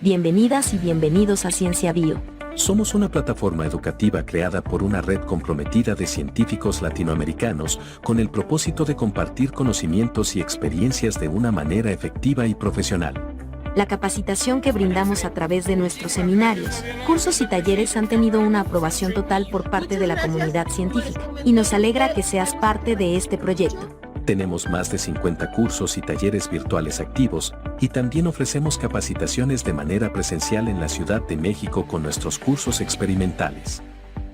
Bienvenidas y bienvenidos a Ciencia Bio. Somos una plataforma educativa creada por una red comprometida de científicos latinoamericanos con el propósito de compartir conocimientos y experiencias de una manera efectiva y profesional. La capacitación que brindamos a través de nuestros seminarios, cursos y talleres han tenido una aprobación total por parte de la comunidad científica, y nos alegra que seas parte de este proyecto. Tenemos más de 50 cursos y talleres virtuales activos, y también ofrecemos capacitaciones de manera presencial en la Ciudad de México con nuestros cursos experimentales.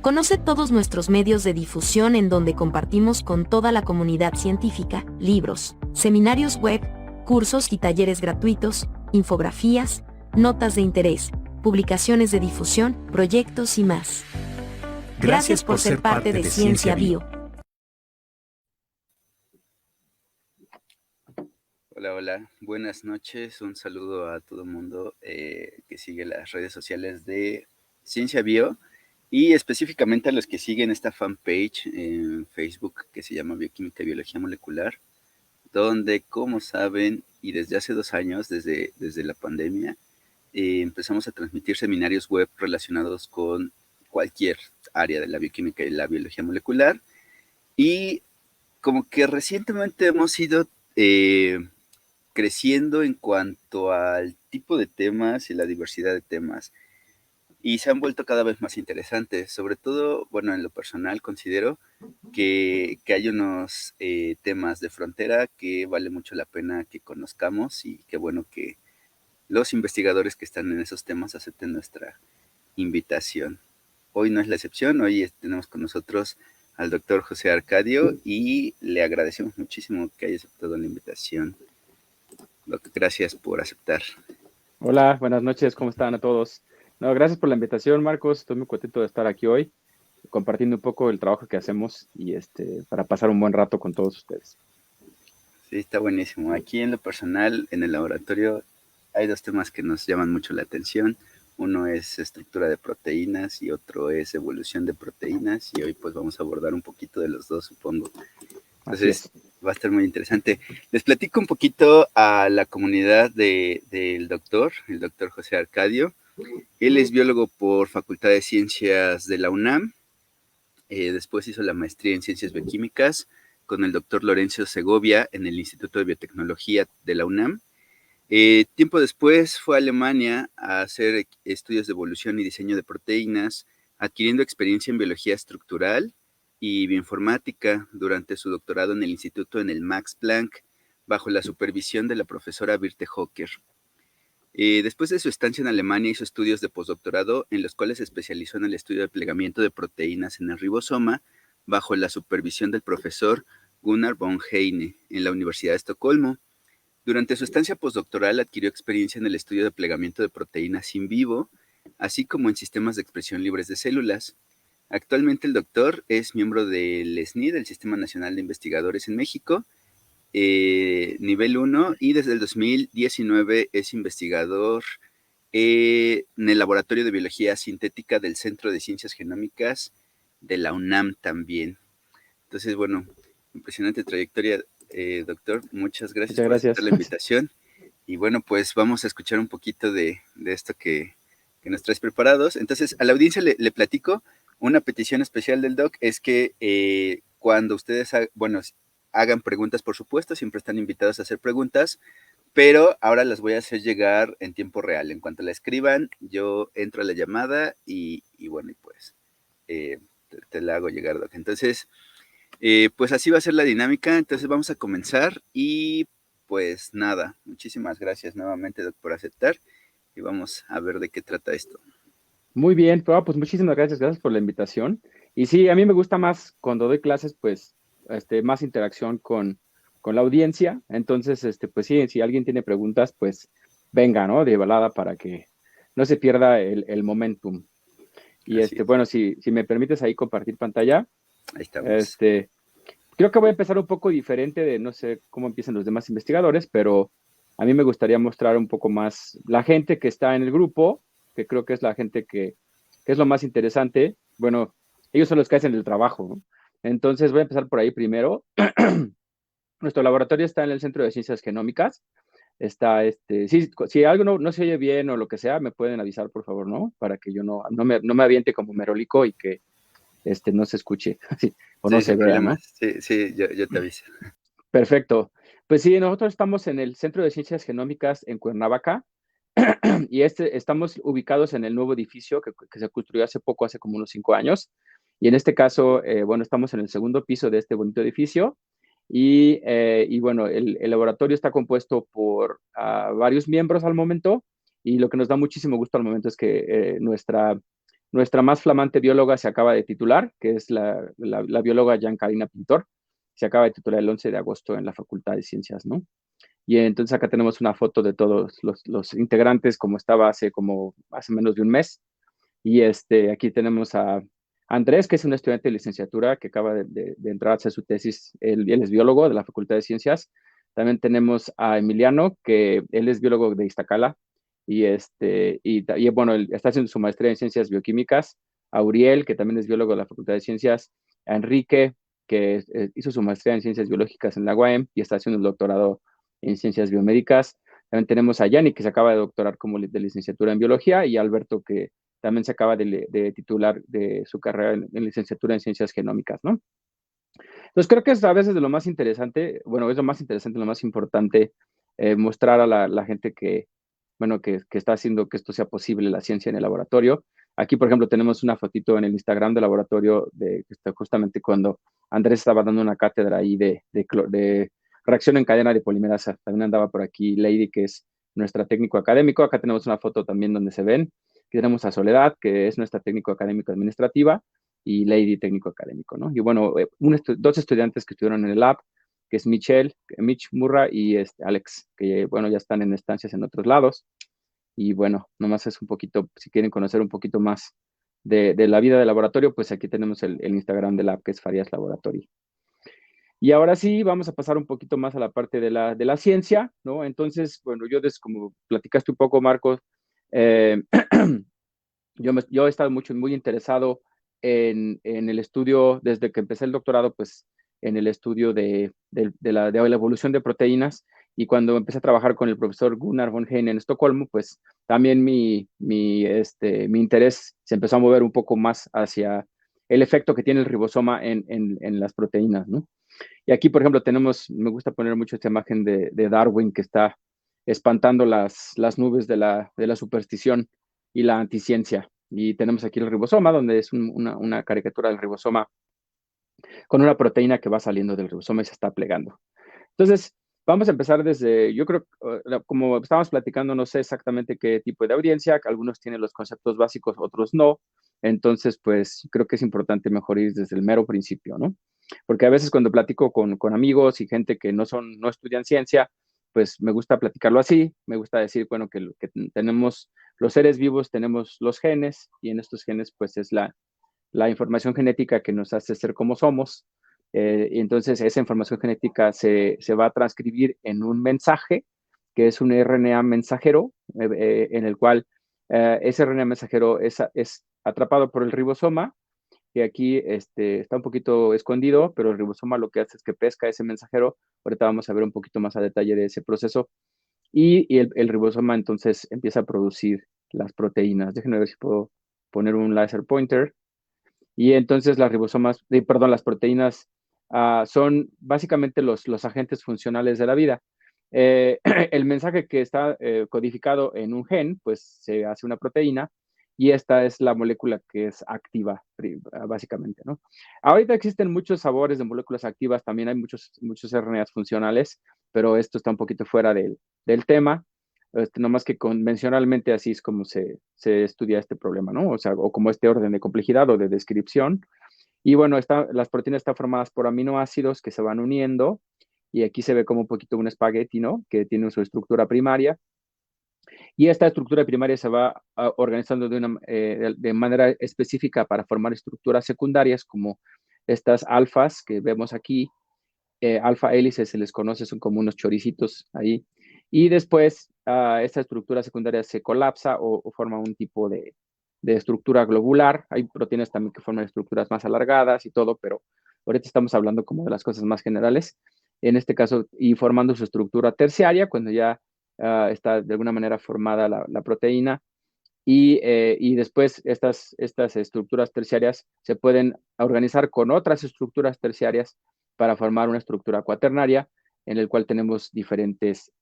Conoce todos nuestros medios de difusión en donde compartimos con toda la comunidad científica, libros, seminarios web, cursos y talleres gratuitos, infografías, notas de interés, publicaciones de difusión, proyectos y más. Gracias por ser parte de Ciencia Bio. Hola, hola, buenas noches, un saludo a todo el mundo que sigue las redes sociales de Ciencia Bio y específicamente a los que siguen esta fanpage en Facebook que se llama Bioquímica y Biología Molecular, donde, como saben, y desde hace 2 años, desde la pandemia, empezamos a transmitir seminarios web relacionados con cualquier área de la bioquímica y la biología molecular, y como que recientemente hemos ido creciendo en cuanto al tipo de temas y la diversidad de temas, y se han vuelto cada vez más interesantes. Sobre todo, bueno, en lo personal considero que hay unos temas de frontera que vale mucho la pena que conozcamos, y qué bueno que los investigadores que están en esos temas acepten nuestra invitación. Hoy no es la excepción, hoy tenemos con nosotros al doctor José Arcadio y le agradecemos muchísimo que haya aceptado la invitación. Gracias por aceptar. Hola, buenas noches, ¿cómo están a todos? No, gracias por la invitación, Marcos. Estoy muy contento de estar aquí hoy, compartiendo un poco el trabajo que hacemos y para pasar un buen rato con todos ustedes. Sí, está buenísimo. Aquí en lo personal, en el laboratorio, hay 2 temas que nos llaman mucho la atención. Uno es estructura de proteínas y otro es evolución de proteínas, y hoy pues vamos a abordar un poquito de los dos, supongo. Entonces va a estar muy interesante. Les platico un poquito a la comunidad del doctor, el doctor José Arcadio. Él es biólogo por Facultad de Ciencias de la UNAM. Después hizo la maestría en Ciencias Bioquímicas con el doctor Lorenzo Segovia en el Instituto de Biotecnología de la UNAM. Tiempo después fue a Alemania a hacer estudios de evolución y diseño de proteínas, adquiriendo experiencia en biología estructural y bioinformática durante su doctorado en el instituto en el Max Planck, bajo la supervisión de la profesora Birte Hocker. Después de su estancia en Alemania, hizo estudios de postdoctorado en los cuales se especializó en el estudio del plegamiento de proteínas en el ribosoma, bajo la supervisión del profesor Gunnar von Heine en la Universidad de Estocolmo. Durante su estancia postdoctoral adquirió experiencia en el estudio de plegamiento de proteínas in vivo, así como en sistemas de expresión libres de células. Actualmente el doctor es miembro del SNI, del Sistema Nacional de Investigadores en México, nivel 1, y desde el 2019 es investigador en el Laboratorio de Biología Sintética del Centro de Ciencias Genómicas de la UNAM también. Entonces, bueno, impresionante trayectoria, doctor. Muchas gracias por aceptar la invitación. Y bueno, pues vamos a escuchar un poquito de esto que nos traes preparados. Entonces, a la audiencia le platico. Una petición especial del doc es que cuando ustedes hagan preguntas, por supuesto, siempre están invitados a hacer preguntas, pero ahora las voy a hacer llegar en tiempo real. En cuanto la escriban, yo entro a la llamada y bueno, pues te la hago llegar, doc. Entonces, pues así va a ser la dinámica. Entonces vamos a comenzar y pues nada, muchísimas gracias nuevamente, doc, por aceptar, y vamos a ver de qué trata esto. Muy bien, pues muchísimas gracias por la invitación. Y sí, a mí me gusta más cuando doy clases, pues, más interacción con la audiencia. Entonces, pues sí, si alguien tiene preguntas, pues venga, ¿no? De balada para que no se pierda el momentum. Y bueno, si me permites ahí compartir pantalla. Ahí estamos. Creo que voy a empezar un poco diferente de, no sé cómo empiezan los demás investigadores, pero a mí me gustaría mostrar un poco más la gente que está en el grupo, que creo que es la gente que es lo más interesante. Bueno, ellos son los que hacen el trabajo, ¿no? Entonces voy a empezar por ahí primero. Nuestro laboratorio está en el Centro de Ciencias Genómicas. está, sí, si algo no se oye bien o lo que sea, me pueden avisar, por favor, ¿no? Para que yo no me aviente como merolico y que no se escuche sí, o no Sí, se sin vea, ¿no? problemas. Sí, sí, yo te aviso. Perfecto. Pues sí, nosotros estamos en el Centro de Ciencias Genómicas en Cuernavaca y estamos ubicados en el nuevo edificio que se construyó hace poco, hace como unos 5 años. Y en este caso, bueno, estamos en el segundo piso de este bonito edificio. Y bueno, el laboratorio está compuesto por varios miembros al momento. Y lo que nos da muchísimo gusto al momento es que nuestra más flamante bióloga se acaba de titular, que es la bióloga Giancarina Pintor. Se acaba de titular el 11 de agosto en la Facultad de Ciencias, ¿no? Y entonces acá tenemos una foto de todos los integrantes como estaba hace menos de un mes. Y aquí tenemos a Andrés, que es un estudiante de licenciatura que acaba de entrar a hacer su tesis. Él es biólogo de la Facultad de Ciencias. También tenemos a Emiliano, que él es biólogo de Iztacala. Y bueno, él está haciendo su maestría en ciencias bioquímicas. A Uriel, que también es biólogo de la Facultad de Ciencias. A Enrique, que hizo su maestría en ciencias biológicas en la UAM y está haciendo el doctorado en ciencias biomédicas. También tenemos a Yanni, que se acaba de doctorar como de licenciatura en biología, y a Alberto, que también se acaba de titular de su carrera en licenciatura en ciencias genómicas, ¿no? Entonces creo que es a veces de lo más interesante, bueno, es lo más interesante, lo más importante, mostrar a la gente que, bueno, que está haciendo que esto sea posible, la ciencia en el laboratorio. Aquí, por ejemplo, tenemos una fotito en el Instagram del laboratorio de justamente cuando Andrés estaba dando una cátedra ahí de reacción en cadena de polimerasa. También andaba por aquí Lady, que es nuestra técnico académico. Acá tenemos una foto también donde se ven. Aquí tenemos a Soledad, que es nuestra técnico académico administrativa, y Lady técnico académico, ¿no? Y bueno, dos estudiantes que estuvieron en el lab, que es Mitch Murra y Alex, que bueno, ya están en estancias en otros lados. Y bueno, nomás es un poquito, si quieren conocer un poquito más de la vida del laboratorio, pues aquí tenemos el Instagram del lab, que es Farías Laboratory. Y ahora sí, vamos a pasar un poquito más a la parte de la ciencia, ¿no? Entonces, bueno, como platicaste un poco, Marcos, eh, yo he estado muy interesado en el estudio, desde que empecé el doctorado, pues en el estudio de la evolución de proteínas. Y cuando empecé a trabajar con el profesor Gunnar von Hein en Estocolmo, pues también mi interés se empezó a mover un poco más hacia el efecto que tiene el ribosoma en las proteínas, ¿no? Y aquí, por ejemplo, me gusta poner mucho esta imagen de Darwin, que está espantando las nubes de la superstición y la anticiencia. Y tenemos aquí el ribosoma, donde es una caricatura del ribosoma con una proteína que va saliendo del ribosoma y se está plegando. Entonces, vamos a empezar yo creo, como estábamos platicando, no sé exactamente qué tipo de audiencia, que algunos tienen los conceptos básicos, otros no. Entonces, pues creo que es importante mejor ir desde el mero principio, ¿no? Porque a veces cuando platico con amigos y gente que no estudian ciencia, pues me gusta platicarlo así, me gusta decir, bueno, que tenemos los seres vivos, tenemos los genes, y en estos genes, pues es la información genética que nos hace ser como somos. Y entonces esa información genética se va a transcribir en un mensaje, que es un RNA mensajero, en el cual ese RNA mensajero es atrapado por el ribosoma, que aquí está un poquito escondido, pero el ribosoma lo que hace es que pesca ese mensajero. Ahorita vamos a ver un poquito más a detalle de ese proceso. Y el ribosoma entonces empieza a producir las proteínas. Déjenme ver si puedo poner un laser pointer. Y entonces las proteínas son básicamente los agentes funcionales de la vida. El mensaje que está codificado en un gen, pues se hace una proteína, y esta es la molécula que es activa, básicamente, ¿no? Ahorita existen muchos sabores de moléculas activas, también hay muchos RNAs funcionales, pero esto está un poquito fuera del tema. Nomás que convencionalmente así es como se estudia este problema, ¿no? O sea, o como este orden de complejidad o de descripción. Y bueno, las proteínas están formadas por aminoácidos que se van uniendo, y aquí se ve como un poquito un espagueti, ¿no? Que tiene su estructura primaria, y esta estructura primaria se va organizando de manera específica para formar estructuras secundarias, como estas alfas que vemos aquí. Alfa hélices se les conoce, son como unos choricitos ahí. Y después esta estructura secundaria se colapsa o forma un tipo de estructura globular. Hay proteínas también que forman estructuras más alargadas y todo, pero ahorita estamos hablando como de las cosas más generales. En este caso, y formando su estructura terciaria, cuando ya está de alguna manera formada la proteína y después estas estructuras terciarias se pueden organizar con otras estructuras terciarias para formar una estructura cuaternaria en el cual tenemos diferentes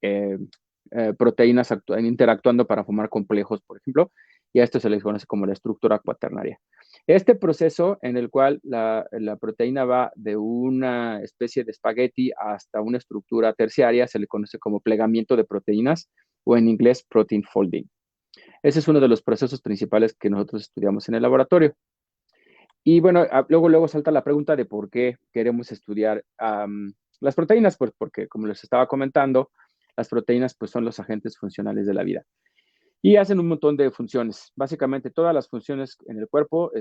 proteínas interactuando para formar complejos, por ejemplo, y a esto se les conoce como la estructura cuaternaria. Este proceso en el cual la proteína va de una especie de espagueti hasta una estructura terciaria se le conoce como plegamiento de proteínas o en inglés protein folding. Ese es uno de los procesos principales que nosotros estudiamos en el laboratorio. Y bueno, luego salta la pregunta de por qué queremos estudiar las proteínas, pues porque como les estaba comentando, las proteínas pues son los agentes funcionales de la vida y hacen un montón de funciones. Básicamente todas las funciones en el cuerpo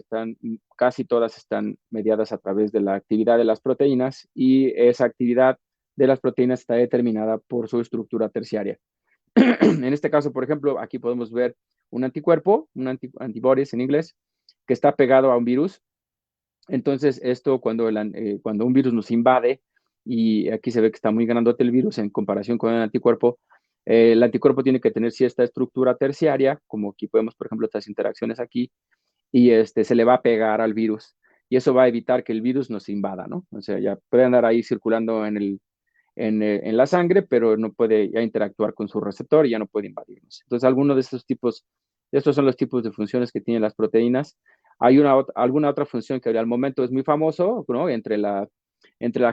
casi todas están mediadas a través de la actividad de las proteínas y esa actividad de las proteínas está determinada por su estructura terciaria. En este caso, por ejemplo, aquí podemos ver un anticuerpo, antibodies en inglés, que está pegado a un virus. Entonces, esto cuando un virus nos invade, y aquí se ve que está muy grandote el virus en comparación con el anticuerpo tiene que tener cierta estructura terciaria, como aquí podemos, por ejemplo, estas interacciones aquí, y se le va a pegar al virus. Y eso va a evitar que el virus nos invada, ¿no? O sea, ya puede andar ahí circulando en la sangre, pero no puede ya interactuar con su receptor y ya no puede invadirnos. Entonces, estos son los tipos de funciones que tienen las proteínas. Hay alguna otra función que al momento es muy famoso, ¿no? Entre la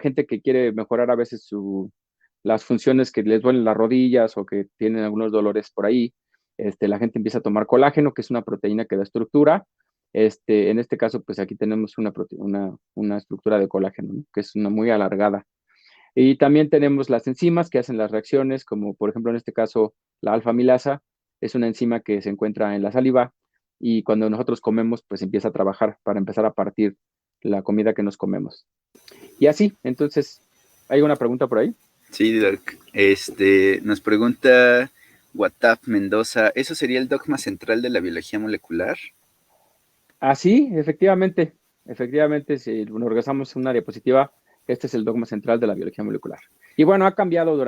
gente que quiere mejorar a veces las funciones que les duelen las rodillas o que tienen algunos dolores por ahí. La gente empieza a tomar colágeno, que es una proteína que da estructura. En este caso, pues aquí tenemos una estructura de colágeno, ¿no? Que es una muy alargada. Y también tenemos las enzimas que hacen las reacciones, como por ejemplo en este caso la alfa-amilasa, es una enzima que se encuentra en la saliva y cuando nosotros comemos, pues empieza a trabajar para empezar a partir la comida que nos comemos. Y así, entonces, ¿hay una pregunta por ahí? Sí, Doc. Nos pregunta Watap Mendoza, ¿eso sería el dogma central de la biología molecular? Sí, efectivamente, si nos regresamos a una diapositiva, este es el dogma central de la biología molecular. Y bueno, ha cambiado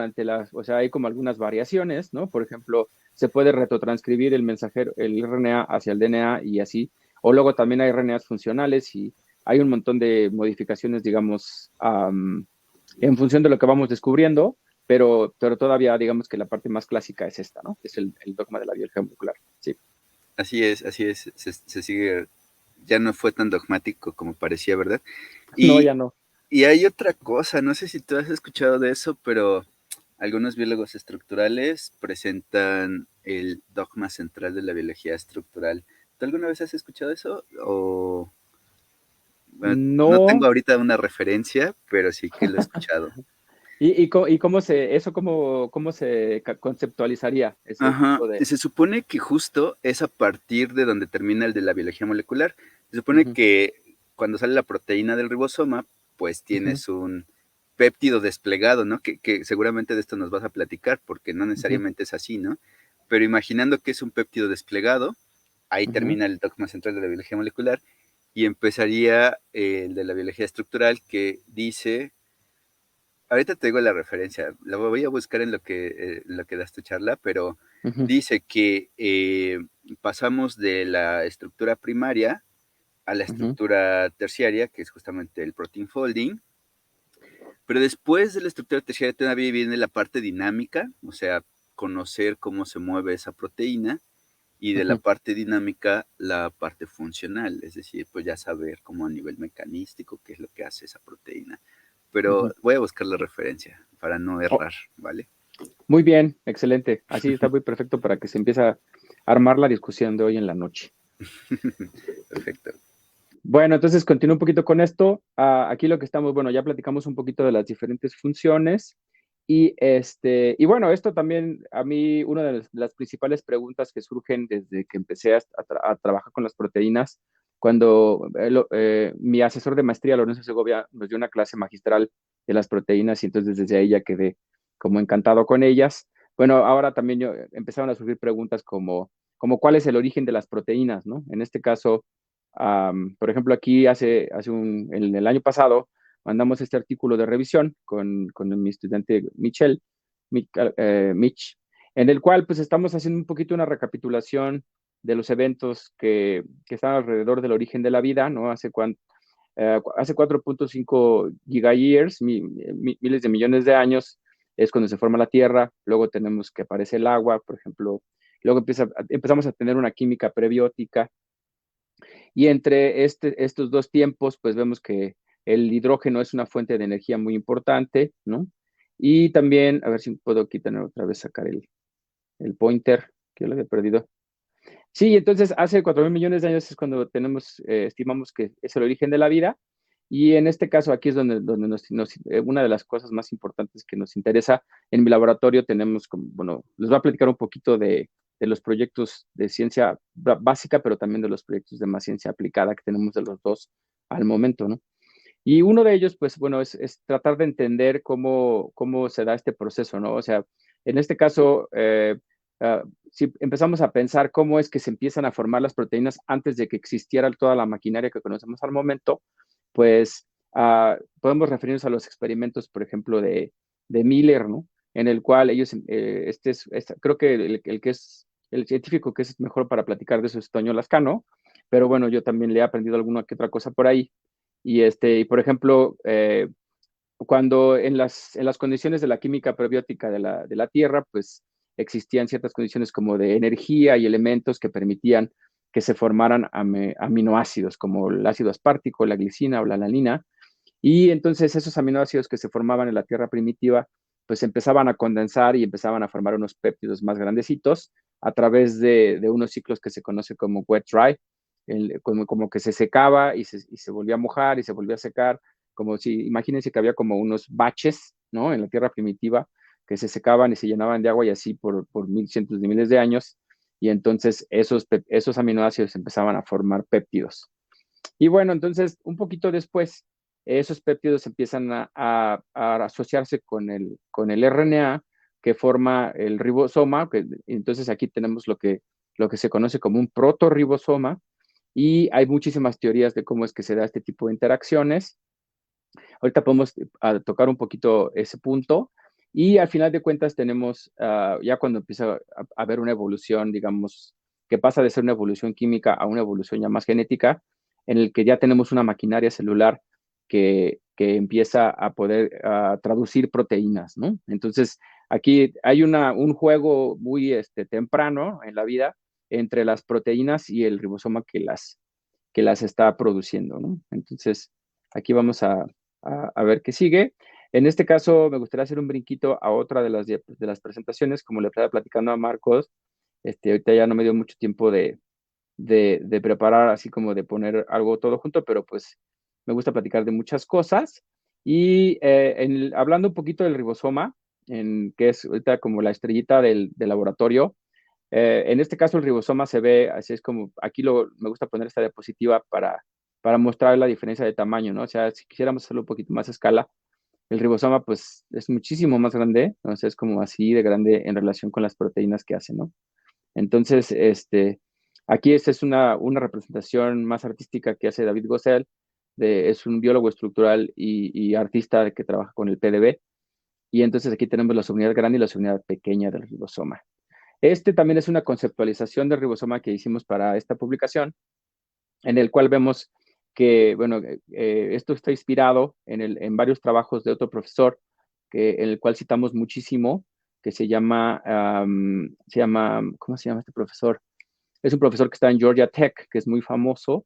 o sea, hay como algunas variaciones, ¿no? Por ejemplo, se puede retrotranscribir el mensajero, el RNA hacia el DNA y así. O luego también hay RNAs funcionales y hay un montón de modificaciones, digamos, en función de lo que vamos descubriendo, pero todavía digamos que la parte más clásica es esta, ¿no? Es el dogma de la biología molecular, sí. Así es, se sigue, ya no fue tan dogmático como parecía, ¿verdad? No, Y, ya no. y hay otra cosa, no sé si tú has escuchado de eso, pero algunos biólogos estructurales presentan el dogma central de la biología estructural. ¿Tú alguna vez has escuchado eso? O bueno, no tengo No. ahorita una referencia, pero sí que lo he escuchado. ¿Y cómo cómo se conceptualizaría ese Ajá, tipo de... se supone que justo es a partir de donde termina el de la biología molecular. Se supone Ujú, que cuando sale la proteína del ribosoma, pues ujú, tienes un péptido desplegado, ¿no? Que seguramente de esto nos vas a platicar, porque no ujú, necesariamente es así, ¿no? Pero imaginando que es un péptido desplegado, ahí ujú, termina el dogma central de la biología molecular y empezaría el de la biología estructural que dice, ahorita te digo la referencia, la voy a buscar en lo que das tu charla, pero ujú, dice que pasamos de la estructura primaria a la ujú, estructura terciaria, que es justamente el protein folding, pero después de la estructura terciaria todavía viene la parte dinámica, o sea, conocer cómo se mueve esa proteína, y de la ujú, parte dinámica la parte funcional, es decir, pues ya saber cómo a nivel mecanístico qué es lo que hace esa proteína. Pero ujú. voy a buscar la referencia para no Oh, errar, ¿vale? muy bien, excelente. Así está muy perfecto para que se empiece a armar la discusión de hoy en la noche. Perfecto. Bueno, entonces continúo un poquito con esto. Aquí lo que estamos, bueno, ya platicamos un poquito de las diferentes funciones y bueno, esto también a mí, una de las principales preguntas que surgen desde que empecé a trabajar con las proteínas, cuando mi asesor de maestría, Lorenzo Segovia, nos dio una clase magistral de las proteínas y entonces desde ahí ya quedé como encantado con ellas. Bueno, ahora también empezaron a surgir preguntas como cuál es el origen de las proteínas, ¿no? En este caso, por ejemplo, aquí en el año pasado mandamos este artículo de revisión con mi estudiante Mitch, en el cual pues estamos haciendo un poquito una recapitulación de los eventos que están alrededor del origen de la vida, ¿no? Hace 4.5 gigayears, miles de millones de años, es cuando se forma la Tierra. Luego tenemos que aparece el agua, por ejemplo. Luego empezamos a tener una química prebiótica. Y entre estos dos tiempos, pues vemos que el hidrógeno es una fuente de energía muy importante, ¿no? Y también, a ver si puedo quitar otra vez, sacar el pointer, que yo lo había perdido. Sí, entonces hace 4.000 millones de años es cuando estimamos que es el origen de la vida. Y en este caso aquí es donde una de las cosas más importantes que nos interesa. En mi laboratorio tenemos, bueno, les voy a platicar un poquito de los proyectos de ciencia básica, pero también de los proyectos de más ciencia aplicada que tenemos de los dos al momento, ¿no? Y uno de ellos, pues bueno, es tratar de entender cómo se da este proceso, ¿no? O sea, en este caso, si empezamos a pensar cómo es que se empiezan a formar las proteínas antes de que existiera toda la maquinaria que conocemos al momento, pues podemos referirnos a los experimentos, por ejemplo, de Miller, ¿no? En el cual ellos, creo que el que es el científico que es mejor para platicar de eso es Toño Lascano, pero bueno, yo también le he aprendido alguna que otra cosa por ahí. Y por ejemplo, cuando en las condiciones de la química prebiótica de la Tierra, pues existían ciertas condiciones como de energía y elementos que permitían que se formaran aminoácidos, como el ácido aspartico, la glicina o la alanina. Y entonces esos aminoácidos que se formaban en la Tierra primitiva, pues empezaban a condensar y empezaban a formar unos péptidos más grandecitos a través de unos ciclos que se conoce como wet-dry, como que se secaba y se volvía a mojar y se volvía a secar, como si, imagínense que había como unos baches, ¿no? En la Tierra primitiva, que se secaban y se llenaban de agua y así por cientos de miles de años, y entonces esos aminoácidos empezaban a formar péptidos. Y bueno, entonces un poquito después, esos péptidos empiezan a asociarse con el RNA que forma el ribosoma, entonces aquí tenemos lo que se conoce como un protorribosoma, y hay muchísimas teorías de cómo es que se da este tipo de interacciones. Ahorita podemos tocar un poquito ese punto, y al final de cuentas tenemos, ya cuando empieza a haber una evolución, digamos, que pasa de ser una evolución química a una evolución ya más genética, en el que ya tenemos una maquinaria celular que empieza a poder traducir proteínas, ¿no? Entonces, aquí hay un juego muy temprano en la vida entre las proteínas y el ribosoma que las está produciendo, ¿no? Entonces, aquí vamos a ver qué sigue. En este caso, me gustaría hacer un brinquito a otra de las presentaciones, como le estaba platicando a Marcos. Ahorita ya no me dio mucho tiempo de preparar, así como de poner algo todo junto, pero pues me gusta platicar de muchas cosas. Y hablando un poquito del ribosoma, que es ahorita como la estrellita del laboratorio, en este caso el ribosoma se ve, así es como, aquí me gusta poner esta diapositiva para mostrar la diferencia de tamaño, ¿no? O sea, si quisiéramos hacerlo un poquito más a escala, el ribosoma pues es muchísimo más grande, ¿no? O sea, es como así de grande en relación con las proteínas que hace, ¿no? Entonces, aquí esta es una representación más artística que hace David Gossell, es un biólogo estructural y artista que trabaja con el PDB, y entonces aquí tenemos la subunidad grande y la subunidad pequeña del ribosoma. También es una conceptualización del ribosoma que hicimos para esta publicación, en el cual vemos que, bueno, esto está inspirado en varios trabajos de otro profesor, en el cual citamos muchísimo, que se llama, ¿cómo se llama este profesor? Es un profesor que está en Georgia Tech, que es muy famoso,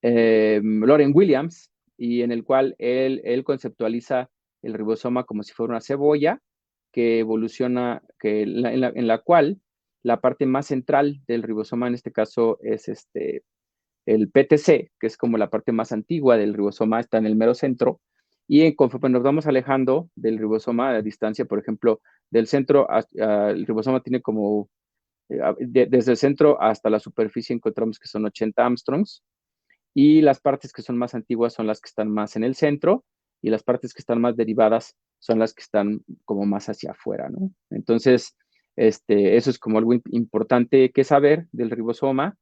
Loren Williams, y en el cual él conceptualiza el ribosoma como si fuera una cebolla que evoluciona, en la cual la parte más central del ribosoma en este caso es el PTC, que es como la parte más antigua del ribosoma, está en el mero centro, y conforme nos vamos alejando del ribosoma a distancia, por ejemplo, del centro, el ribosoma tiene como, desde el centro hasta la superficie encontramos que son 80 Armstrongs, y las partes que son más antiguas son las que están más en el centro, y las partes que están más derivadas son las que están como más hacia afuera, ¿no? Entonces, eso es como algo importante que saber del ribosoma.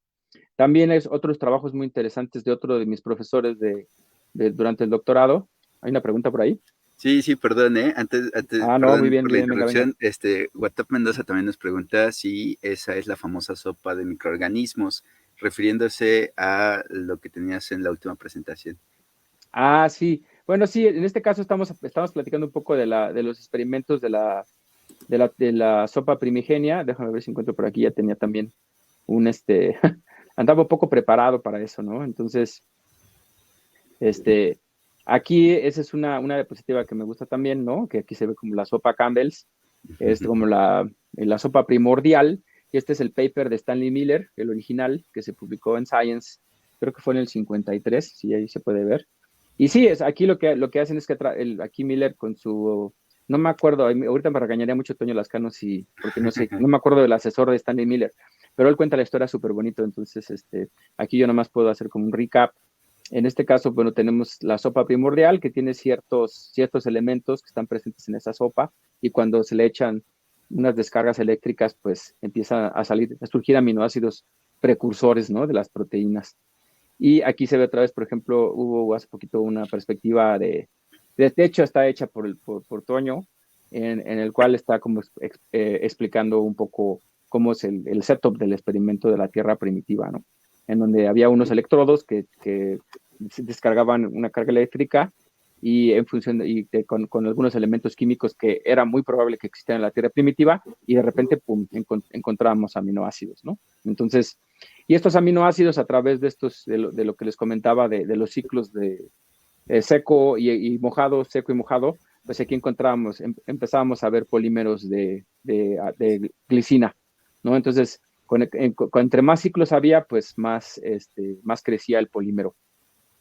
También hay otros trabajos muy interesantes de otro de mis profesores durante el doctorado. ¿Hay una pregunta por ahí? Sí, sí, perdón, Ah, no, muy perdón bien, por la bien, venga, venga. interrupción. Guatap Mendoza también nos pregunta si esa es la famosa sopa de microorganismos, refiriéndose a lo que tenías en la última presentación. Ah, sí. Bueno, sí, en este caso estamos platicando un poco de los experimentos de la sopa primigenia. Déjame ver si encuentro por aquí, ya tenía también andaba un poco preparado para eso, ¿no? Entonces, aquí esa es una diapositiva que me gusta también, ¿no? Que aquí se ve como la sopa Campbell's, es como la sopa primordial, y este es el paper de Stanley Miller, el original, que se publicó en Science, creo que fue en el 53, sí, ahí se puede ver. Y sí, aquí lo que hacen es que aquí Miller con su, no me acuerdo, ahorita me regañaría mucho Toño Lascano porque no sé, no me acuerdo del asesor de Stanley Miller, pero él cuenta la historia súper bonito, entonces aquí yo nomás puedo hacer como un recap. En este caso, bueno, tenemos la sopa primordial que tiene ciertos elementos que están presentes en esa sopa y cuando se le echan unas descargas eléctricas, pues empieza a surgir aminoácidos precursores, ¿no? De las proteínas. Y aquí se ve otra vez, por ejemplo, hubo hace poquito una perspectiva de hecho está hecha por Toño, en el cual está como explicando un poco cómo es el setup del experimento de la Tierra primitiva, ¿no? En donde había unos electrodos que descargaban una carga eléctrica y en función con algunos elementos químicos que era muy probable que existieran en la Tierra primitiva y de repente, pum, encontramos aminoácidos, ¿no? Entonces, y estos aminoácidos a través de lo que les comentaba de los ciclos de seco y mojado, seco y mojado, pues aquí empezábamos a ver polímeros de glicina, ¿no? Entonces, entre más ciclos había, pues más crecía el polímero.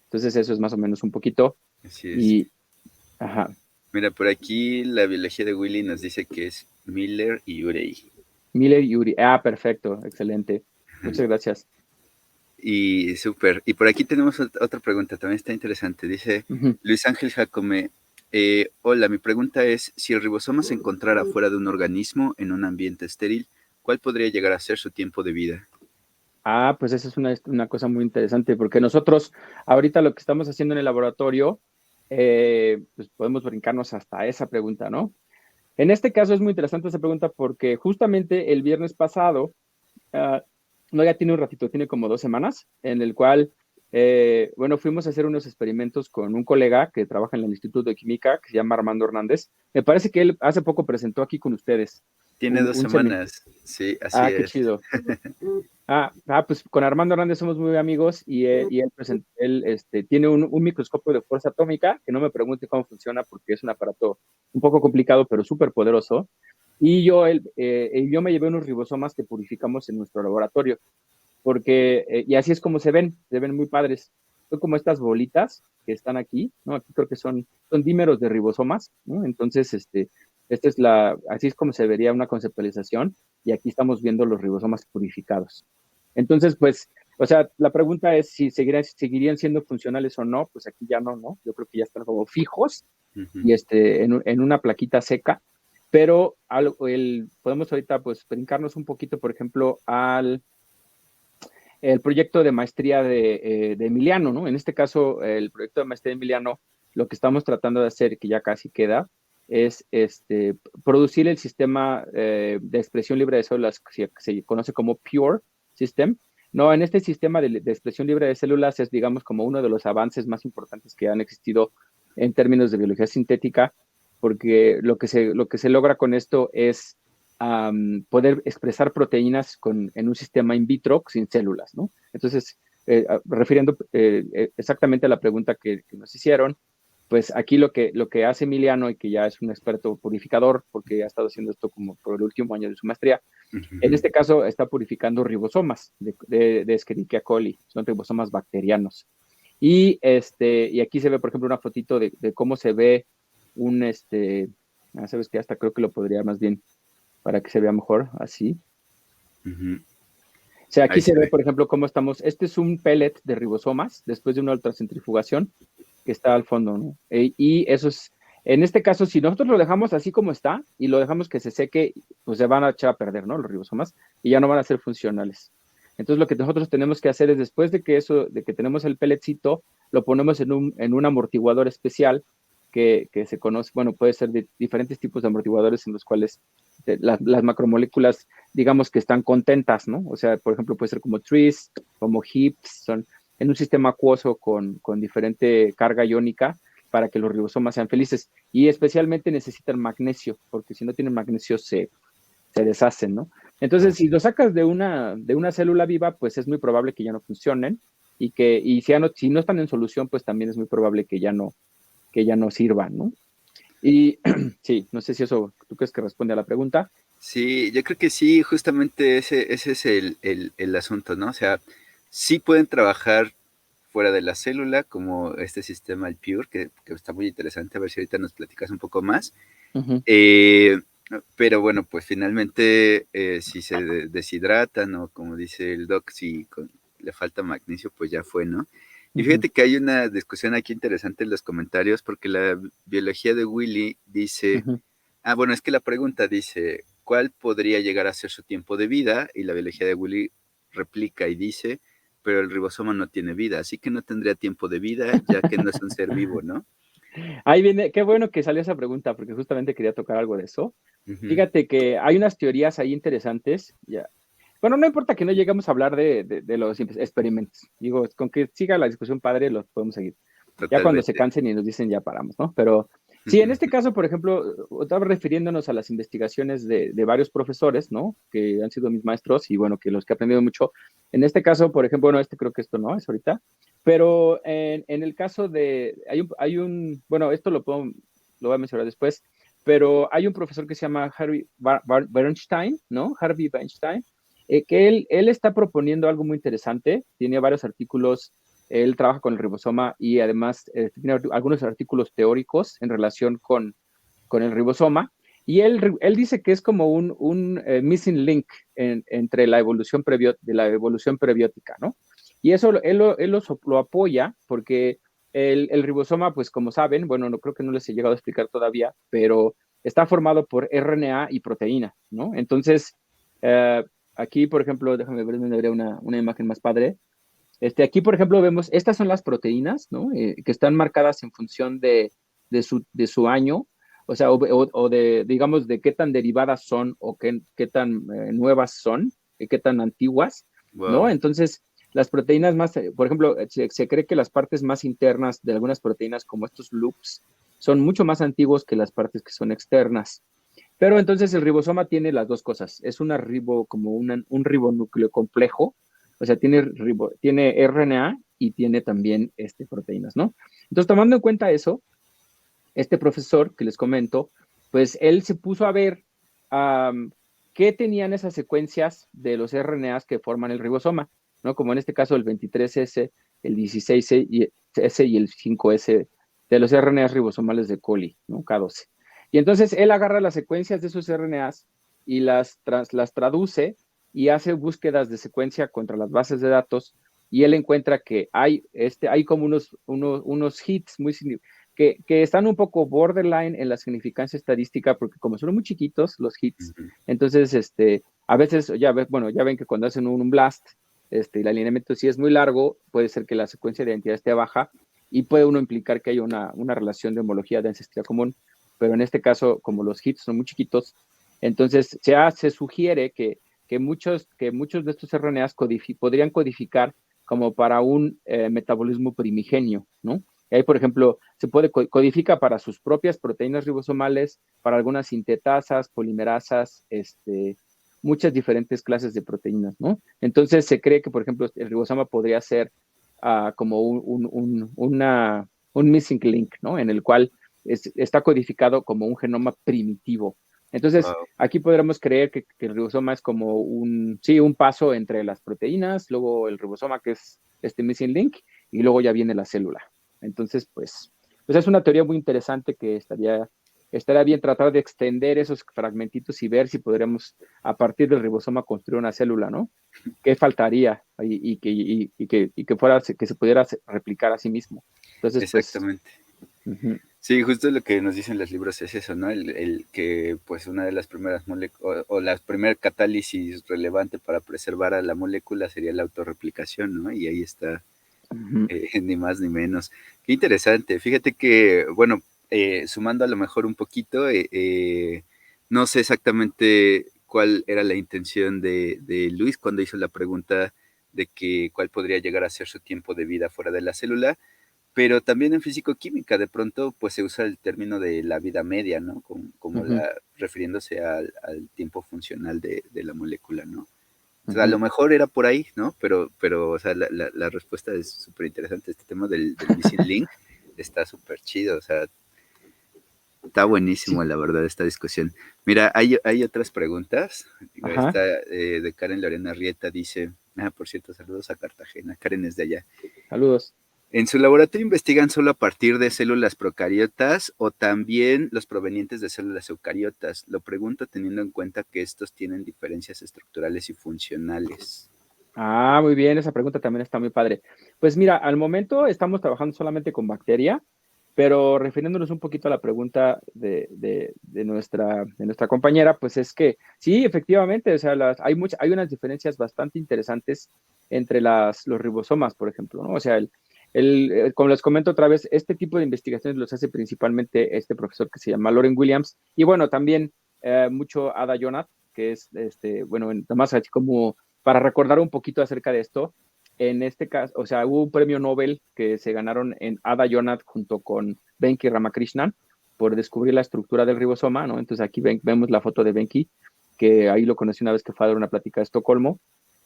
Entonces eso es más o menos un poquito. Así es. Y, ajá, Mira, por aquí la biología de Willy nos dice que es Miller y Urey. Miller y Uri. Ah, perfecto, excelente. Muchas gracias. Y súper. Y por aquí tenemos otra pregunta, también está interesante. Dice Ujú. Luis Ángel Jacome, hola, mi pregunta es, si el ribosoma se encontrara fuera de un organismo en un ambiente estéril, ¿cuál podría llegar a ser su tiempo de vida? Ah, pues esa es una cosa muy interesante, porque nosotros ahorita lo que estamos haciendo en el laboratorio, pues podemos brincarnos hasta esa pregunta, ¿no? En este caso es muy interesante esa pregunta porque justamente el viernes pasado, ah, no, ya tiene un ratito, tiene como 2 semanas, en el cual, bueno, fuimos a hacer unos experimentos con un colega que trabaja en el Instituto de Química, que se llama Armando Hernández. Me parece que él hace poco presentó aquí con ustedes Tiene un, 2 semanas, sí, así Ah, qué es. chido. Pues con Armando Hernández somos muy amigos y él tiene un microscopio de fuerza atómica, que no me pregunte cómo funciona porque es un aparato un poco complicado, pero súper poderoso. Y yo me llevé unos ribosomas que purificamos en nuestro laboratorio, y así es como se ven muy padres. Son como estas bolitas que están aquí, ¿no? Aquí creo que son dímeros de ribosomas, ¿no? Entonces, así es como se vería una conceptualización, y aquí estamos viendo los ribosomas purificados. Entonces, pues, o sea, la pregunta es si seguirían siendo funcionales o no, pues aquí ya no, ¿no? Yo creo que ya están como fijos Ujú. y en una plaquita seca, pero podemos ahorita pues brincarnos un poquito, por ejemplo, al el proyecto de maestría de Emiliano, ¿no? En este caso, el proyecto de maestría de Emiliano, lo que estamos tratando de hacer, que ya casi queda, es producir el sistema de expresión libre de células que se conoce como Pure System. No, en este sistema de expresión libre de células es, digamos, como uno de los avances más importantes que han existido en términos de biología sintética, porque lo que se logra con esto es poder expresar proteínas en un sistema in vitro sin células, ¿no? Entonces, refiriendo exactamente a la pregunta que nos hicieron, pues aquí lo que hace Emiliano, y que ya es un experto purificador, porque ha estado haciendo esto como por el último año de su maestría, en Ujú. este caso está purificando ribosomas de Escherichia coli, son ribosomas bacterianos. Y aquí se ve, por ejemplo, una fotito de cómo se ve sabes que hasta creo que lo podría más bien para que se vea mejor, así. Ujú. O sea, Ahí aquí se se ve, ve. por ejemplo, cómo estamos. Este es un pellet de ribosomas después de una ultracentrifugación que está al fondo, ¿no? Y eso es, en este caso, si nosotros lo dejamos así como está y lo dejamos que se seque, pues se van a echar a perder, ¿no? Los ribosomas y ya no van a ser funcionales. Entonces, lo que nosotros tenemos que hacer es, después de que tenemos el pelletcito, lo ponemos en un amortiguador especial que se conoce, bueno, puede ser de diferentes tipos de amortiguadores en los cuales las macromoléculas, digamos que están contentas, ¿no? O sea, por ejemplo, puede ser como trees, como hips, son en un sistema acuoso con diferente carga iónica para que los ribosomas sean felices. Y especialmente necesitan magnesio, porque si no tienen magnesio se deshacen, ¿no? Entonces, si lo sacas de una célula viva, pues es muy probable que ya no funcionen y si no están en solución, pues también es muy probable que ya no sirvan, ¿no? Y sí, no sé si eso, ¿tú crees que responde a la pregunta? Sí, yo creo que sí, justamente ese es el asunto, ¿no? O sea, sí pueden trabajar fuera de la célula, como este sistema, el Pure, que está muy interesante, a ver si ahorita nos platicas un poco más. Uh-huh. Pero bueno, pues finalmente, si se deshidratan o como dice el doc, si le falta magnesio, pues ya fue, ¿no? Y fíjate que hay una discusión aquí interesante en los comentarios, porque la biología de Willy dice, bueno, es que la pregunta dice, ¿cuál podría llegar a ser su tiempo de vida? Y la biología de Willy replica y dice, pero el ribosoma no tiene vida, así que no tendría tiempo de vida, ya que no es un ser vivo, ¿no? Ahí viene, qué bueno que salió esa pregunta, porque justamente quería tocar algo de eso. Fíjate que hay unas teorías ahí interesantes. Ya. Bueno, no importa que no lleguemos a hablar de los experimentos. Digo, con que siga la discusión padre, los podemos seguir. Totalmente. Ya cuando se cansen y nos dicen ya paramos, ¿no? Pero sí, en este caso, por ejemplo, estaba refiriéndonos a las investigaciones de varios profesores, ¿no? Que han sido mis maestros y bueno, que los que he aprendido mucho. En este caso, por ejemplo, bueno, creo que esto no es ahorita, pero en el caso de, bueno, esto lo voy a mencionar después, pero hay un profesor que se llama Harvey Bernstein, ¿no? Harvey Bernstein, que él está proponiendo algo muy interesante, tiene varios artículos, él trabaja con el ribosoma y además tiene algunos artículos teóricos en relación con el ribosoma, y él dice que es como un missing link entre la evolución prebiótica, ¿no? Y eso él lo apoya porque el ribosoma, pues como saben, bueno, no creo que no les he llegado a explicar todavía, pero está formado por RNA y proteína, ¿no? Entonces, aquí, por ejemplo, déjame ver dónde habría una imagen más padre. Aquí, por ejemplo, vemos, estas son las proteínas, ¿no? Que están marcadas en función de su año, o sea, o de, digamos, de qué tan derivadas son o qué tan nuevas son, qué tan antiguas, ¿no? Wow. Entonces, las proteínas más, por ejemplo, se cree que las partes más internas de algunas proteínas, como estos loops, son mucho más antiguos que las partes que son externas. Pero entonces el ribosoma tiene las dos cosas. Es como un ribonúcleo complejo, o sea, tiene RNA y tiene también proteínas, ¿no? Entonces, tomando en cuenta eso, este profesor que les comento, pues él se puso a ver qué tenían esas secuencias de los RNAs que forman el ribosoma, ¿no? Como en este caso el 23S, el 16S y el 5S de los RNAs ribosomales de coli, ¿no? K12. Y entonces él agarra las secuencias de esos RNAs y las traduce y hace búsquedas de secuencia contra las bases de datos, y él encuentra que hay como unos hits muy que están un poco borderline en la significancia estadística, porque como son muy chiquitos los hits, entonces a veces ya ven que cuando hacen un blast, el alineamiento si es muy largo, puede ser que la secuencia de identidad esté baja y puede uno implicar que hay una relación de homología de ancestría común, pero en este caso, como los hits son muy chiquitos, entonces se sugiere que muchos de estos RNAs podrían codificar como para un metabolismo primigenio, ¿no? Y ahí, por ejemplo, se puede codifica para sus propias proteínas ribosomales, para algunas sintetasas, polimerasas, muchas diferentes clases de proteínas, ¿no? Entonces se cree que, por ejemplo, el ribosoma podría ser como un missing link, ¿no? En el cual está codificado como un genoma primitivo. Entonces, aquí podríamos creer que el ribosoma es como un paso entre las proteínas, luego el ribosoma, que es este missing link, y luego ya viene la célula. Entonces, pues es una teoría muy interesante que estaría bien tratar de extender esos fragmentitos y ver si podríamos, a partir del ribosoma, construir una célula, ¿no? ¿Qué faltaría? Y que se pudiera replicar a sí mismo. Entonces, exactamente. Pues, sí, justo lo que nos dicen los libros es eso, ¿no? El que pues una de las primeras moléculas o la primera catálisis relevante para preservar a la molécula sería la autorreplicación, ¿no? Y ahí está, ni más ni menos. Qué interesante. Fíjate que, bueno, sumando a lo mejor un poquito, no sé exactamente cuál era la intención de Luis cuando hizo la pregunta de que cuál podría llegar a ser su tiempo de vida fuera de la célula, pero también en físico-química de pronto pues se usa el término de la vida media, ¿no? Como refiriéndose al tiempo funcional de la molécula, ¿no? O sea, a lo mejor era por ahí, ¿no? Pero o sea, la respuesta es súper interesante. Este tema del missing link está súper chido, o sea, está buenísimo, Sí. la verdad, esta discusión. Mira, hay otras preguntas. Ajá. Esta de Karen Lorena Rieta dice, por cierto, saludos a Cartagena, Karen es de allá. Saludos. ¿En su laboratorio investigan solo a partir de células procariotas o también los provenientes de células eucariotas? Lo pregunto teniendo en cuenta que estos tienen diferencias estructurales y funcionales. Ah, muy bien, esa pregunta también está muy padre. Pues mira, al momento estamos trabajando solamente con bacteria, pero refiriéndonos un poquito a la pregunta de nuestra compañera, pues es que sí, efectivamente, o sea, hay unas diferencias bastante interesantes entre los ribosomas, por ejemplo, ¿no? O sea, como les comento otra vez, este tipo de investigaciones los hace principalmente este profesor que se llama Loren Williams, y bueno, también mucho Ada Yonath, que es, bueno, más así como para recordar un poquito acerca de esto, en este caso, o sea, hubo un premio Nobel que se ganaron en Ada Yonath junto con Venki Ramakrishnan por descubrir la estructura del ribosoma, ¿no? Entonces aquí vemos la foto de Venki, que ahí lo conocí una vez que fue a dar una plática a Estocolmo,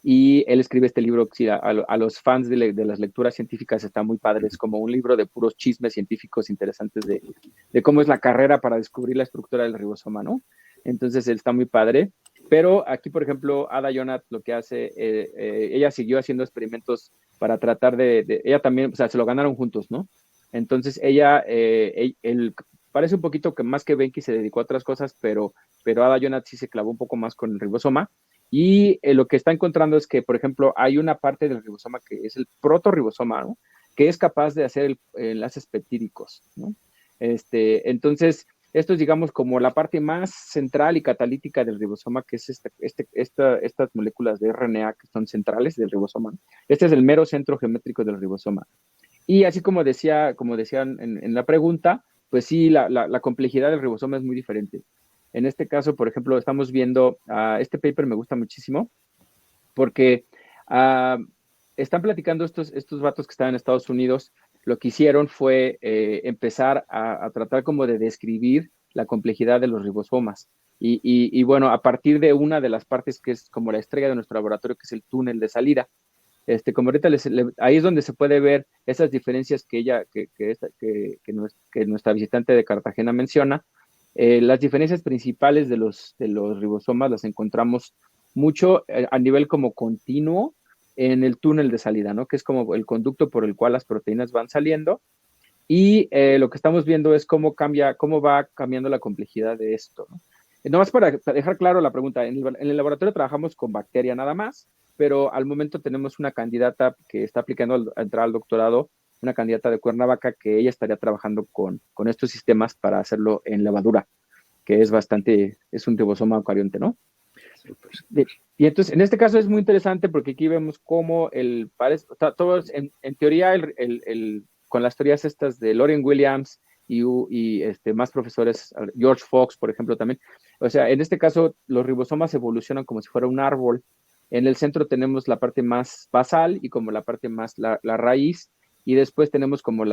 y él escribe este libro, sí, a los fans de las lecturas científicas está muy padre, es como un libro de puros chismes científicos interesantes de cómo es la carrera para descubrir la estructura del ribosoma, ¿no? Entonces él está muy padre. Pero aquí, por ejemplo, Ada Yonath lo que hace, ella siguió haciendo experimentos para tratar ella también, o sea, se lo ganaron juntos, ¿no? Entonces ella, parece un poquito que más que Benki se dedicó a otras cosas, pero Ada Yonath sí se clavó un poco más con el ribosoma. Y lo que está encontrando es que, por ejemplo, hay una parte del ribosoma que es el protorribosoma, ¿no? Que es capaz de hacer enlaces peptídicos, ¿no? Entonces, esto es, digamos, como la parte más central y catalítica del ribosoma, que es estas moléculas de RNA que son centrales del ribosoma. Este es el mero centro geométrico del ribosoma. Y así como decían en la pregunta, pues sí, la complejidad del ribosoma es muy diferente. En este caso, por ejemplo, estamos viendo, este paper me gusta muchísimo porque están platicando estos vatos que están en Estados Unidos. Lo que hicieron fue empezar a tratar como de describir la complejidad de los ribosomas. Y bueno, a partir de una de las partes que es como la estrella de nuestro laboratorio, que es el túnel de salida. Como ahorita ahí es donde se puede ver esas diferencias que nuestra visitante de Cartagena menciona. Las diferencias principales de los ribosomas las encontramos mucho a nivel como continuo en el túnel de salida, ¿no? Que es como el conducto por el cual las proteínas van saliendo. Y lo que estamos viendo es cómo va cambiando la complejidad de esto, ¿no? Nomás para dejar claro la pregunta, en el laboratorio trabajamos con bacteria nada más, pero al momento tenemos una candidata que está aplicando a entrar al doctorado, una candidata de Cuernavaca que ella estaría trabajando con estos sistemas para hacerlo en levadura, que es un ribosoma eucarionte, ¿no? Y entonces, en este caso es muy interesante porque aquí vemos cómo todos, en teoría, con las teorías estas de Loren Williams y más profesores, George Fox, por ejemplo, también. O sea, en este caso, los ribosomas evolucionan como si fuera un árbol. En el centro tenemos la parte más basal y como la parte más la raíz, y después tenemos como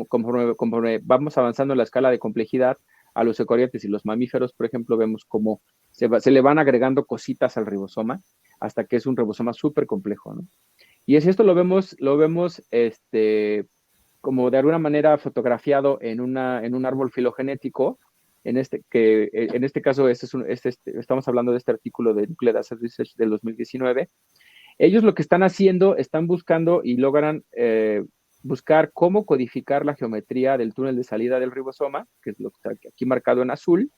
conforme vamos avanzando en la escala de complejidad, a los eucariotes y los mamíferos, por ejemplo, vemos cómo se le van agregando cositas al ribosoma hasta que es un ribosoma súper complejo, ¿no? Y así esto lo vemos como de alguna manera fotografiado en un árbol filogenético, en este caso estamos hablando de este artículo de Nucleic Acid Research del 2019. Ellos lo que están haciendo, están buscando y logran buscar cómo codificar la geometría del túnel de salida del ribosoma, que es lo que está aquí marcado en azul.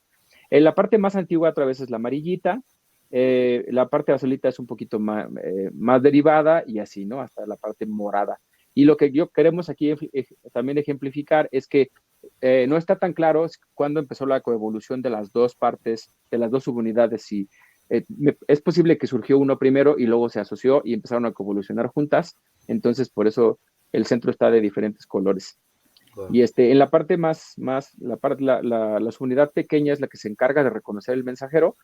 En la parte más antigua otra vez es la amarillita, la parte azulita es un poquito más derivada y así, ¿no? Hasta la parte morada. Y lo que yo queremos aquí también ejemplificar es que no está tan claro cuándo empezó la coevolución de las dos partes, de las dos subunidades. Y es posible que surgió uno primero y luego se asoció y empezaron a coevolucionar juntas. Entonces, por eso el centro está de diferentes colores. Wow. Y en la parte la unidad pequeña es la que se encarga de reconocer el mensajero,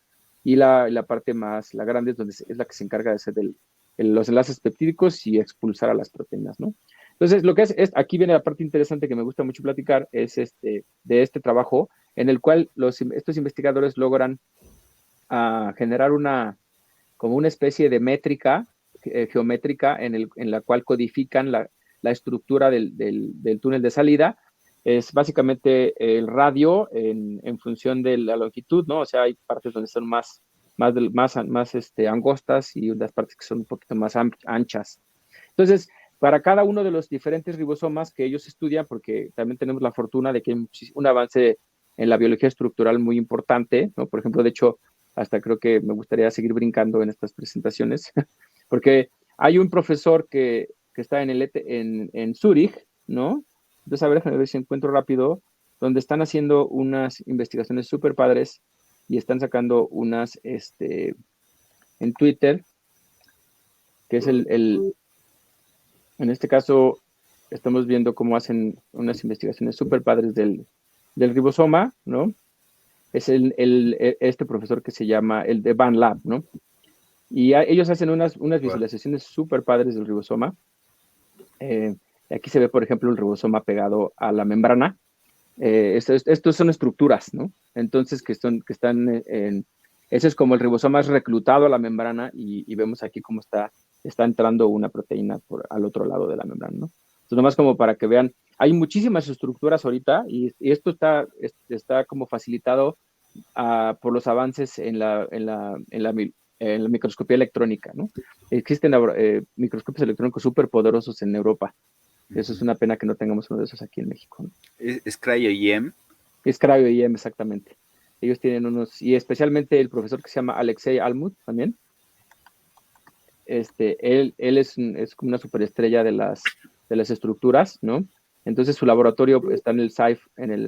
y la parte la grande es la que se encarga de hacer los enlaces peptídicos y expulsar a las proteínas, ¿no? Entonces, lo que aquí viene la parte interesante que me gusta mucho platicar, es de este trabajo en el cual estos investigadores logran generar como una especie de métrica geométrica en la cual codifican la estructura del túnel de salida. Es básicamente el radio en función de la longitud, ¿no? O sea, hay partes donde son más angostas y unas partes que son un poquito más anchas. Entonces, para cada uno de los diferentes ribosomas que ellos estudian, porque también tenemos la fortuna de que hay un avance en la biología estructural muy importante, ¿no? Por ejemplo, de hecho, hasta creo que me gustaría seguir brincando en estas presentaciones, porque hay un profesor que está en Zúrich, ¿no? Entonces, a ver, déjame ver si encuentro rápido, donde están haciendo unas investigaciones súper padres y están sacando unas en Twitter, que es en este caso, estamos viendo cómo hacen unas investigaciones súper padres del ribosoma, ¿no? Es este profesor que se llama el de Van Lab, ¿no? Y ellos hacen unas visualizaciones súper padres del ribosoma. Aquí se ve, por ejemplo, el ribosoma pegado a la membrana. Estos son estructuras, ¿no? Entonces, que están ese es como el ribosoma es reclutado a la membrana, y vemos aquí cómo está entrando una proteína al otro lado de la membrana, ¿no? Entonces, nomás como para que vean, hay muchísimas estructuras ahorita, y esto está como facilitado por los avances en la microscopía electrónica, ¿no? Existen microscopios electrónicos súper poderosos en Europa. Eso es una pena que no tengamos uno de esos aquí en México, ¿no? ¿Es cryo-EM? Es cryo-EM, exactamente. Ellos tienen unos, y especialmente el profesor que se llama Alexei Almut también. Él es como una superestrella de las estructuras, ¿no? Entonces su laboratorio está en el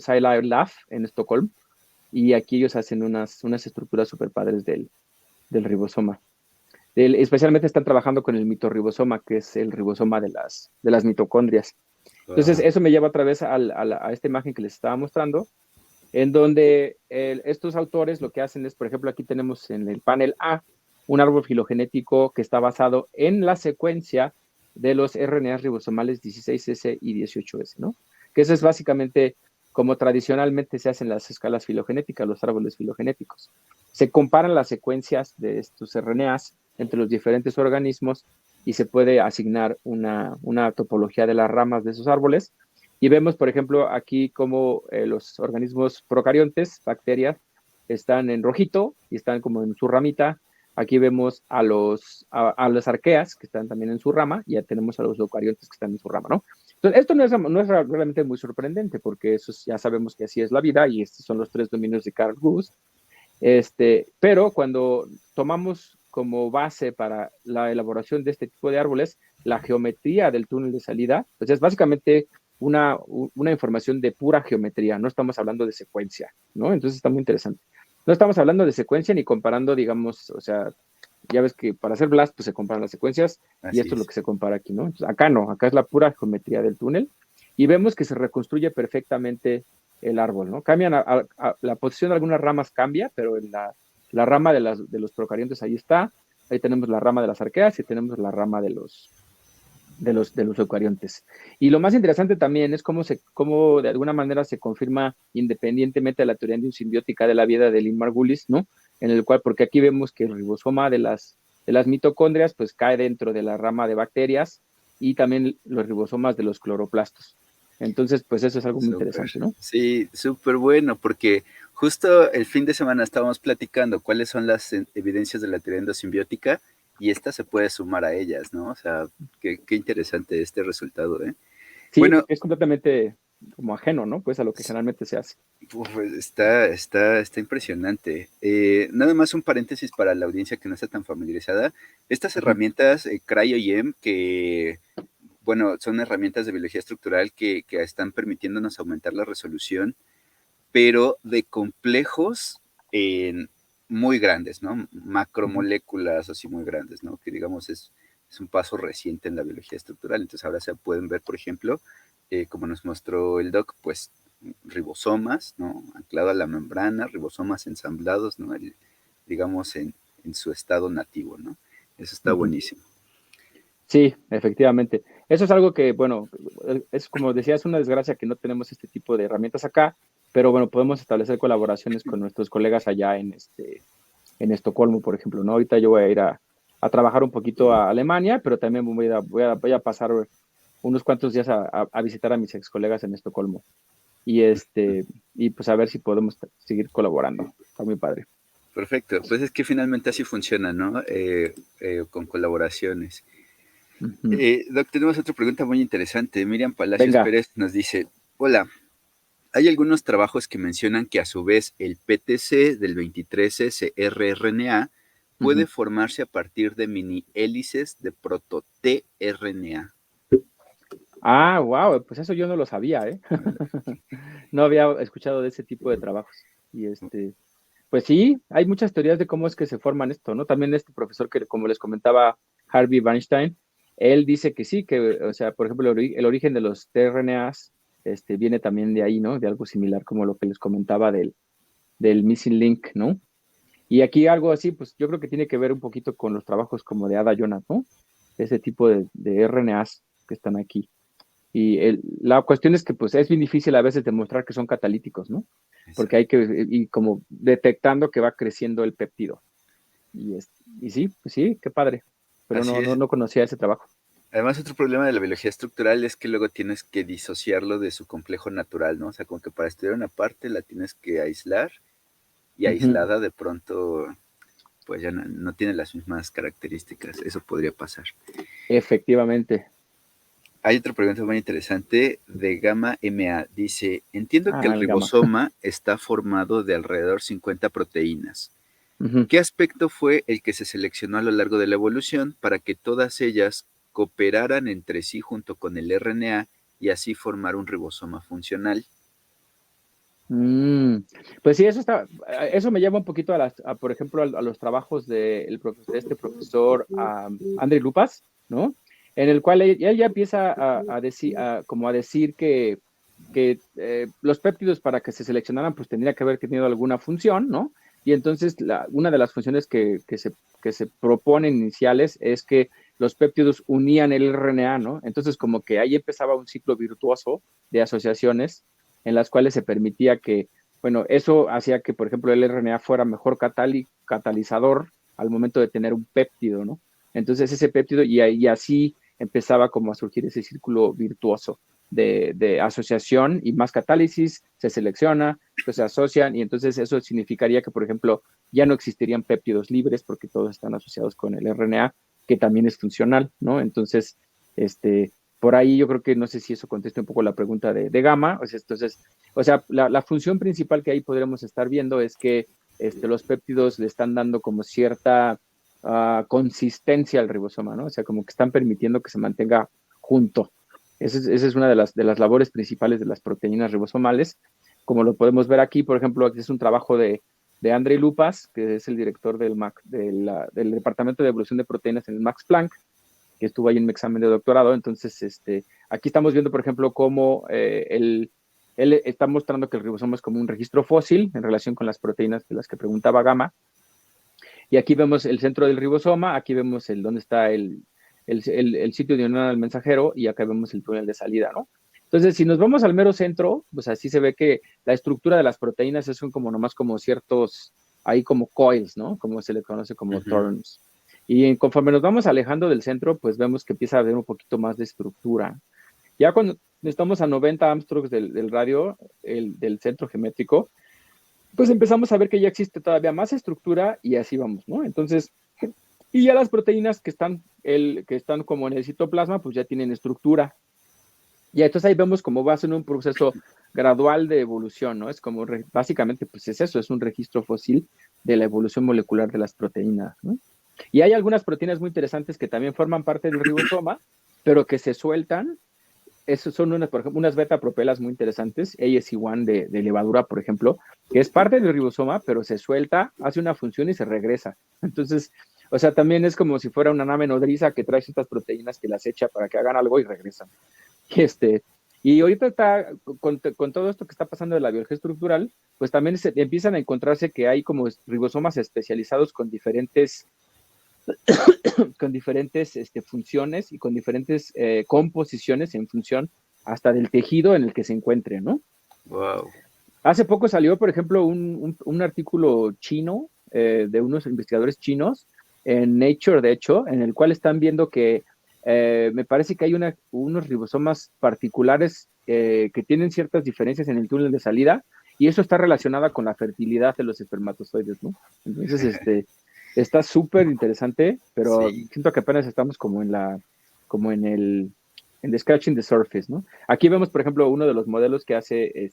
SciLab Lab en Estocolmo, y aquí ellos hacen unas estructuras súper padres del ribosoma. Especialmente están trabajando con el mitorribosoma, que es el ribosoma de las mitocondrias. Entonces, eso me lleva otra vez a esta imagen que les estaba mostrando, en donde estos autores lo que hacen es, por ejemplo, aquí tenemos en el panel A un árbol filogenético que está basado en la secuencia de los RNAs ribosomales 16S y 18S, ¿no? Que eso es básicamente como tradicionalmente se hacen las escalas filogenéticas, los árboles filogenéticos. Se comparan las secuencias de estos RNAs entre los diferentes organismos y se puede asignar una topología de las ramas de esos árboles. Y vemos, por ejemplo, aquí cómo los organismos procariontes, bacterias, están en rojito y están como en su ramita. Aquí vemos a las arqueas, que están también en su rama, y ya tenemos a los eucariontes que están en su rama, ¿no? Entonces, esto no es realmente muy sorprendente, porque eso ya sabemos que así es la vida, y estos son los 3 dominios de Carl Guth. Pero cuando tomamos como base para la elaboración de este tipo de árboles la geometría del túnel de salida, pues es básicamente una información de pura geometría, no estamos hablando de secuencia, ¿no? Entonces está muy interesante. No estamos hablando de secuencia ni comparando, digamos, o sea, ya ves que para hacer BLAST pues se comparan las secuencias, y esto es lo que se compara aquí, ¿no? Entonces, acá no, acá es la pura geometría del túnel, y vemos que se reconstruye perfectamente el árbol, ¿no? Cambian, la posición de algunas ramas cambia, pero en la rama de los procariontes ahí está, ahí tenemos la rama de las arqueas y tenemos la rama de los eucariontes. Y lo más interesante también es cómo de alguna manera se confirma independientemente de la teoría simbiótica de la vida de Lynn Margulis, ¿no? En el cual, porque aquí vemos que el ribosoma de las mitocondrias pues cae dentro de la rama de bacterias, y también los ribosomas de los cloroplastos. Entonces, pues eso es algo muy interesante, ¿no? Sí, súper bueno, porque justo el fin de semana estábamos platicando cuáles son las evidencias de la teoría endosimbiótica, y esta se puede sumar a ellas, ¿no? O sea, qué interesante este resultado, ¿eh? Sí, Bueno, es completamente como ajeno, ¿no? Pues a lo que generalmente se hace. pues está impresionante. Nada más un paréntesis para la audiencia que no está tan familiarizada. Estas herramientas cryo-EM, que, bueno, son herramientas de biología estructural que están permitiéndonos aumentar la resolución, pero de complejos muy grandes, ¿no? Macromoléculas así muy grandes, ¿no? Que digamos es es un paso reciente en la biología estructural. Entonces ahora se pueden ver, por ejemplo, como nos mostró el doc, pues ribosomas, ¿no? Anclado a la membrana, ribosomas ensamblados, ¿no? Digamos en su estado nativo, ¿no? Eso está buenísimo. Sí, efectivamente. Eso es algo que, bueno, es como decía, es una desgracia que no tenemos este tipo de herramientas acá, pero bueno, podemos establecer colaboraciones con nuestros colegas allá en Estocolmo, por ejemplo, ¿no? Ahorita yo voy a ir a trabajar un poquito a Alemania, pero también voy a pasar unos cuantos días a visitar a mis ex colegas en Estocolmo. Y pues a ver si podemos seguir colaborando. Está muy padre. Perfecto. Pues es que finalmente así funciona, ¿no? Con colaboraciones. Doc, tenemos otra pregunta muy interesante. Miriam Palacios Venga. Pérez nos dice, hola, hay algunos trabajos que mencionan que a su vez el PTC del 23S rRNA puede formarse a partir de mini hélices de proto-tRNA. Ah, wow, pues eso yo no lo sabía, ¿eh? No había escuchado de ese tipo de trabajos. Y pues sí, hay muchas teorías de cómo es que se forman esto, ¿no? También este profesor que, como les comentaba, Harvey Weinstein, él dice que sí, que, o sea, por ejemplo, el origen de los tRNAs viene también de ahí, ¿no? De algo similar como lo que les comentaba del missing link, ¿no? Y aquí algo así, pues yo creo que tiene que ver un poquito con los trabajos como de Ada Yonath, ¿no? Ese tipo de RNAs que están aquí. Y la cuestión es que pues es bien difícil a veces demostrar que son catalíticos, ¿no? Porque hay que ir como detectando que va creciendo el péptido. Y sí, pues sí, qué padre. Pero Así es. no conocía ese trabajo. Además, otro problema de la biología estructural es que luego tienes que disociarlo de su complejo natural, ¿no? O sea, como que para estudiar una parte la tienes que aislar y aislada de pronto pues ya no tiene las mismas características. Eso podría pasar. Efectivamente. Hay otra pregunta muy interesante de Gamma MA. Dice, entiendo que el El gamma. ribosoma está formado de alrededor 50 proteínas. ¿Qué aspecto fue el que se seleccionó a lo largo de la evolución para que todas ellas cooperaran entre sí junto con el RNA y así formar un ribosoma funcional? Pues sí, eso me lleva un poquito por ejemplo, a los trabajos de este profesor Andrei Lupas, ¿no? En el cual él ya empieza a decir que los péptidos para que se seleccionaran, pues tendría que haber tenido alguna función, ¿no? Y entonces una de las funciones que se proponen iniciales es que los péptidos unían el RNA, ¿no? Entonces como que ahí empezaba un ciclo virtuoso de asociaciones en las cuales se permitía que, bueno, eso hacía que, por ejemplo, el RNA fuera mejor catalizador al momento de tener un péptido, ¿no? Entonces ese péptido, y así empezaba como a surgir ese círculo virtuoso de asociación y más catálisis, se selecciona, pues se asocian, y entonces eso significaría que, por ejemplo, ya no existirían péptidos libres porque todos están asociados con el RNA, que también es funcional, ¿no? Entonces, por ahí yo creo que no sé si eso contesta un poco la pregunta de Gamma. Entonces, o sea, la función principal que ahí podremos estar viendo es que los péptidos le están dando como cierta consistencia al ribosoma, ¿no? O sea, como que están permitiendo que se mantenga junto. Esa es una de las labores principales de las proteínas ribosomales. Como lo podemos ver aquí, por ejemplo, aquí es un trabajo de Andrei Lupas, que es el director del Departamento de Evolución de Proteínas en el Max Planck, que estuvo ahí en mi examen de doctorado. Entonces, aquí estamos viendo, por ejemplo, cómo él está mostrando que el ribosoma es como un registro fósil en relación con las proteínas de las que preguntaba Gamma. Y aquí vemos el centro del ribosoma, aquí vemos dónde está el sitio de unión al mensajero, y acá vemos el túnel de salida, ¿no? Entonces, si nos vamos al mero centro, pues así se ve que la estructura de las proteínas son como nomás como ciertos, ahí como coils, ¿no? Como se le conoce como turns. Y conforme nos vamos alejando del centro, pues vemos que empieza a haber un poquito más de estructura. Ya cuando estamos a 90 Armstrongs del radio, del centro geométrico, pues empezamos a ver que ya existe todavía más estructura, y así vamos, ¿no? Entonces, y ya las proteínas que están como en el citoplasma, pues ya tienen estructura. Y entonces ahí vemos cómo va a ser un proceso gradual de evolución, ¿no? Es como, básicamente, pues es eso, es un registro fósil de la evolución molecular de las proteínas, ¿no? Y hay algunas proteínas muy interesantes que también forman parte del ribosoma, pero que se sueltan. Esos son por ejemplo, unas beta-propelas muy interesantes, ASE1 de levadura, por ejemplo, que es parte del ribosoma, pero se suelta, hace una función y se regresa. Entonces, O sea, también es como si fuera una nave nodriza que trae estas proteínas que las echa para que hagan algo y regresan. Y, y ahorita está, con todo esto que está pasando de la biología estructural, pues también empiezan a encontrarse que hay como ribosomas especializados con diferentes funciones y con diferentes composiciones en función hasta del tejido en el que se encuentre, ¿no? Wow. Hace poco salió, por ejemplo, un artículo chino de unos investigadores chinos en Nature, de hecho, en el cual están viendo que me parece que hay unos ribosomas particulares que tienen ciertas diferencias en el túnel de salida y eso está relacionado con la fertilidad de los espermatozoides, ¿no? Entonces, está súper interesante, pero Sí. siento que apenas estamos como en the scratching the surface, ¿no? Aquí vemos, por ejemplo, uno de los modelos que hace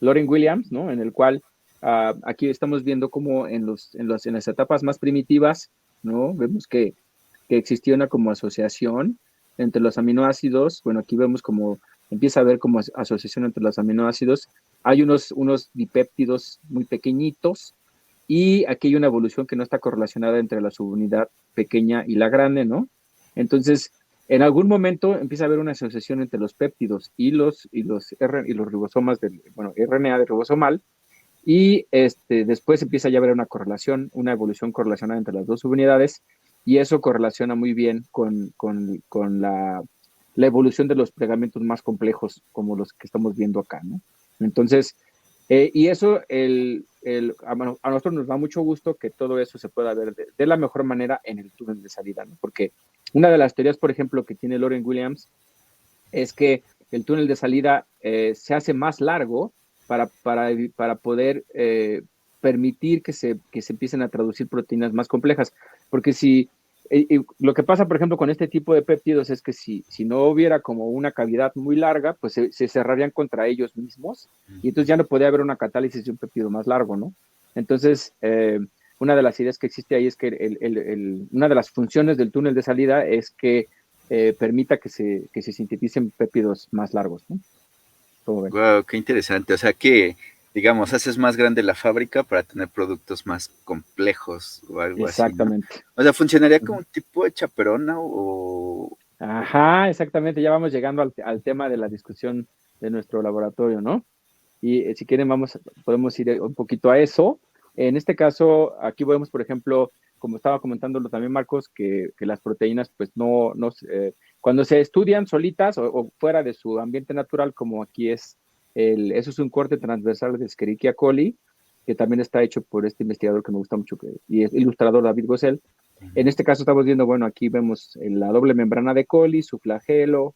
Lauren Williams, ¿no? En el cual aquí estamos viendo cómo en las etapas más primitivas, ¿no? Vemos que existía una como asociación entre los aminoácidos. Bueno, aquí vemos como empieza a haber como asociación entre los aminoácidos. Hay unos dipéptidos muy pequeñitos y aquí hay una evolución que no está correlacionada entre la subunidad pequeña y la grande, ¿no? Entonces, en algún momento empieza a haber una asociación entre los péptidos y los ribosomas del, bueno, RNA de ribosomal, y después empieza ya a haber una correlación, una evolución correlacionada entre las dos subunidades, y eso correlaciona muy bien con la evolución de los plegamentos más complejos, como los que estamos viendo acá, ¿no? Entonces, y eso, a nosotros nos da mucho gusto que todo eso se pueda ver de la mejor manera en el túnel de salida, ¿no? Porque una de las teorías, por ejemplo, que tiene Lauren Williams es que el túnel de salida se hace más largo para poder permitir que se empiecen a traducir proteínas más complejas. Porque si lo que pasa, por ejemplo, con este tipo de péptidos es que si no hubiera como una cavidad muy larga, pues se cerrarían contra ellos mismos y entonces ya no podría haber una catálisis de un péptido más largo, ¿no? Entonces, una de las ideas que existe ahí es que una de las funciones del túnel de salida es que permita que se sinteticen péptidos más largos, ¿no? Wow, qué interesante. O sea que, digamos, haces más grande la fábrica para tener productos más complejos o algo así, ¿no? Exactamente. O sea, ¿funcionaría como un tipo de chaperona o...? Ajá, exactamente. Ya vamos llegando al tema de la discusión de nuestro laboratorio, ¿no? Y si quieren, podemos ir un poquito a eso. En este caso, aquí vemos, por ejemplo, como estaba comentándolo también Marcos, que las proteínas, pues cuando se estudian solitas o fuera de su ambiente natural, como aquí eso es un corte transversal de Escherichia coli, que también está hecho por este investigador que me gusta mucho, y es ilustrador David Gosel. En este caso estamos viendo, bueno, aquí vemos la doble membrana de coli, su flagelo,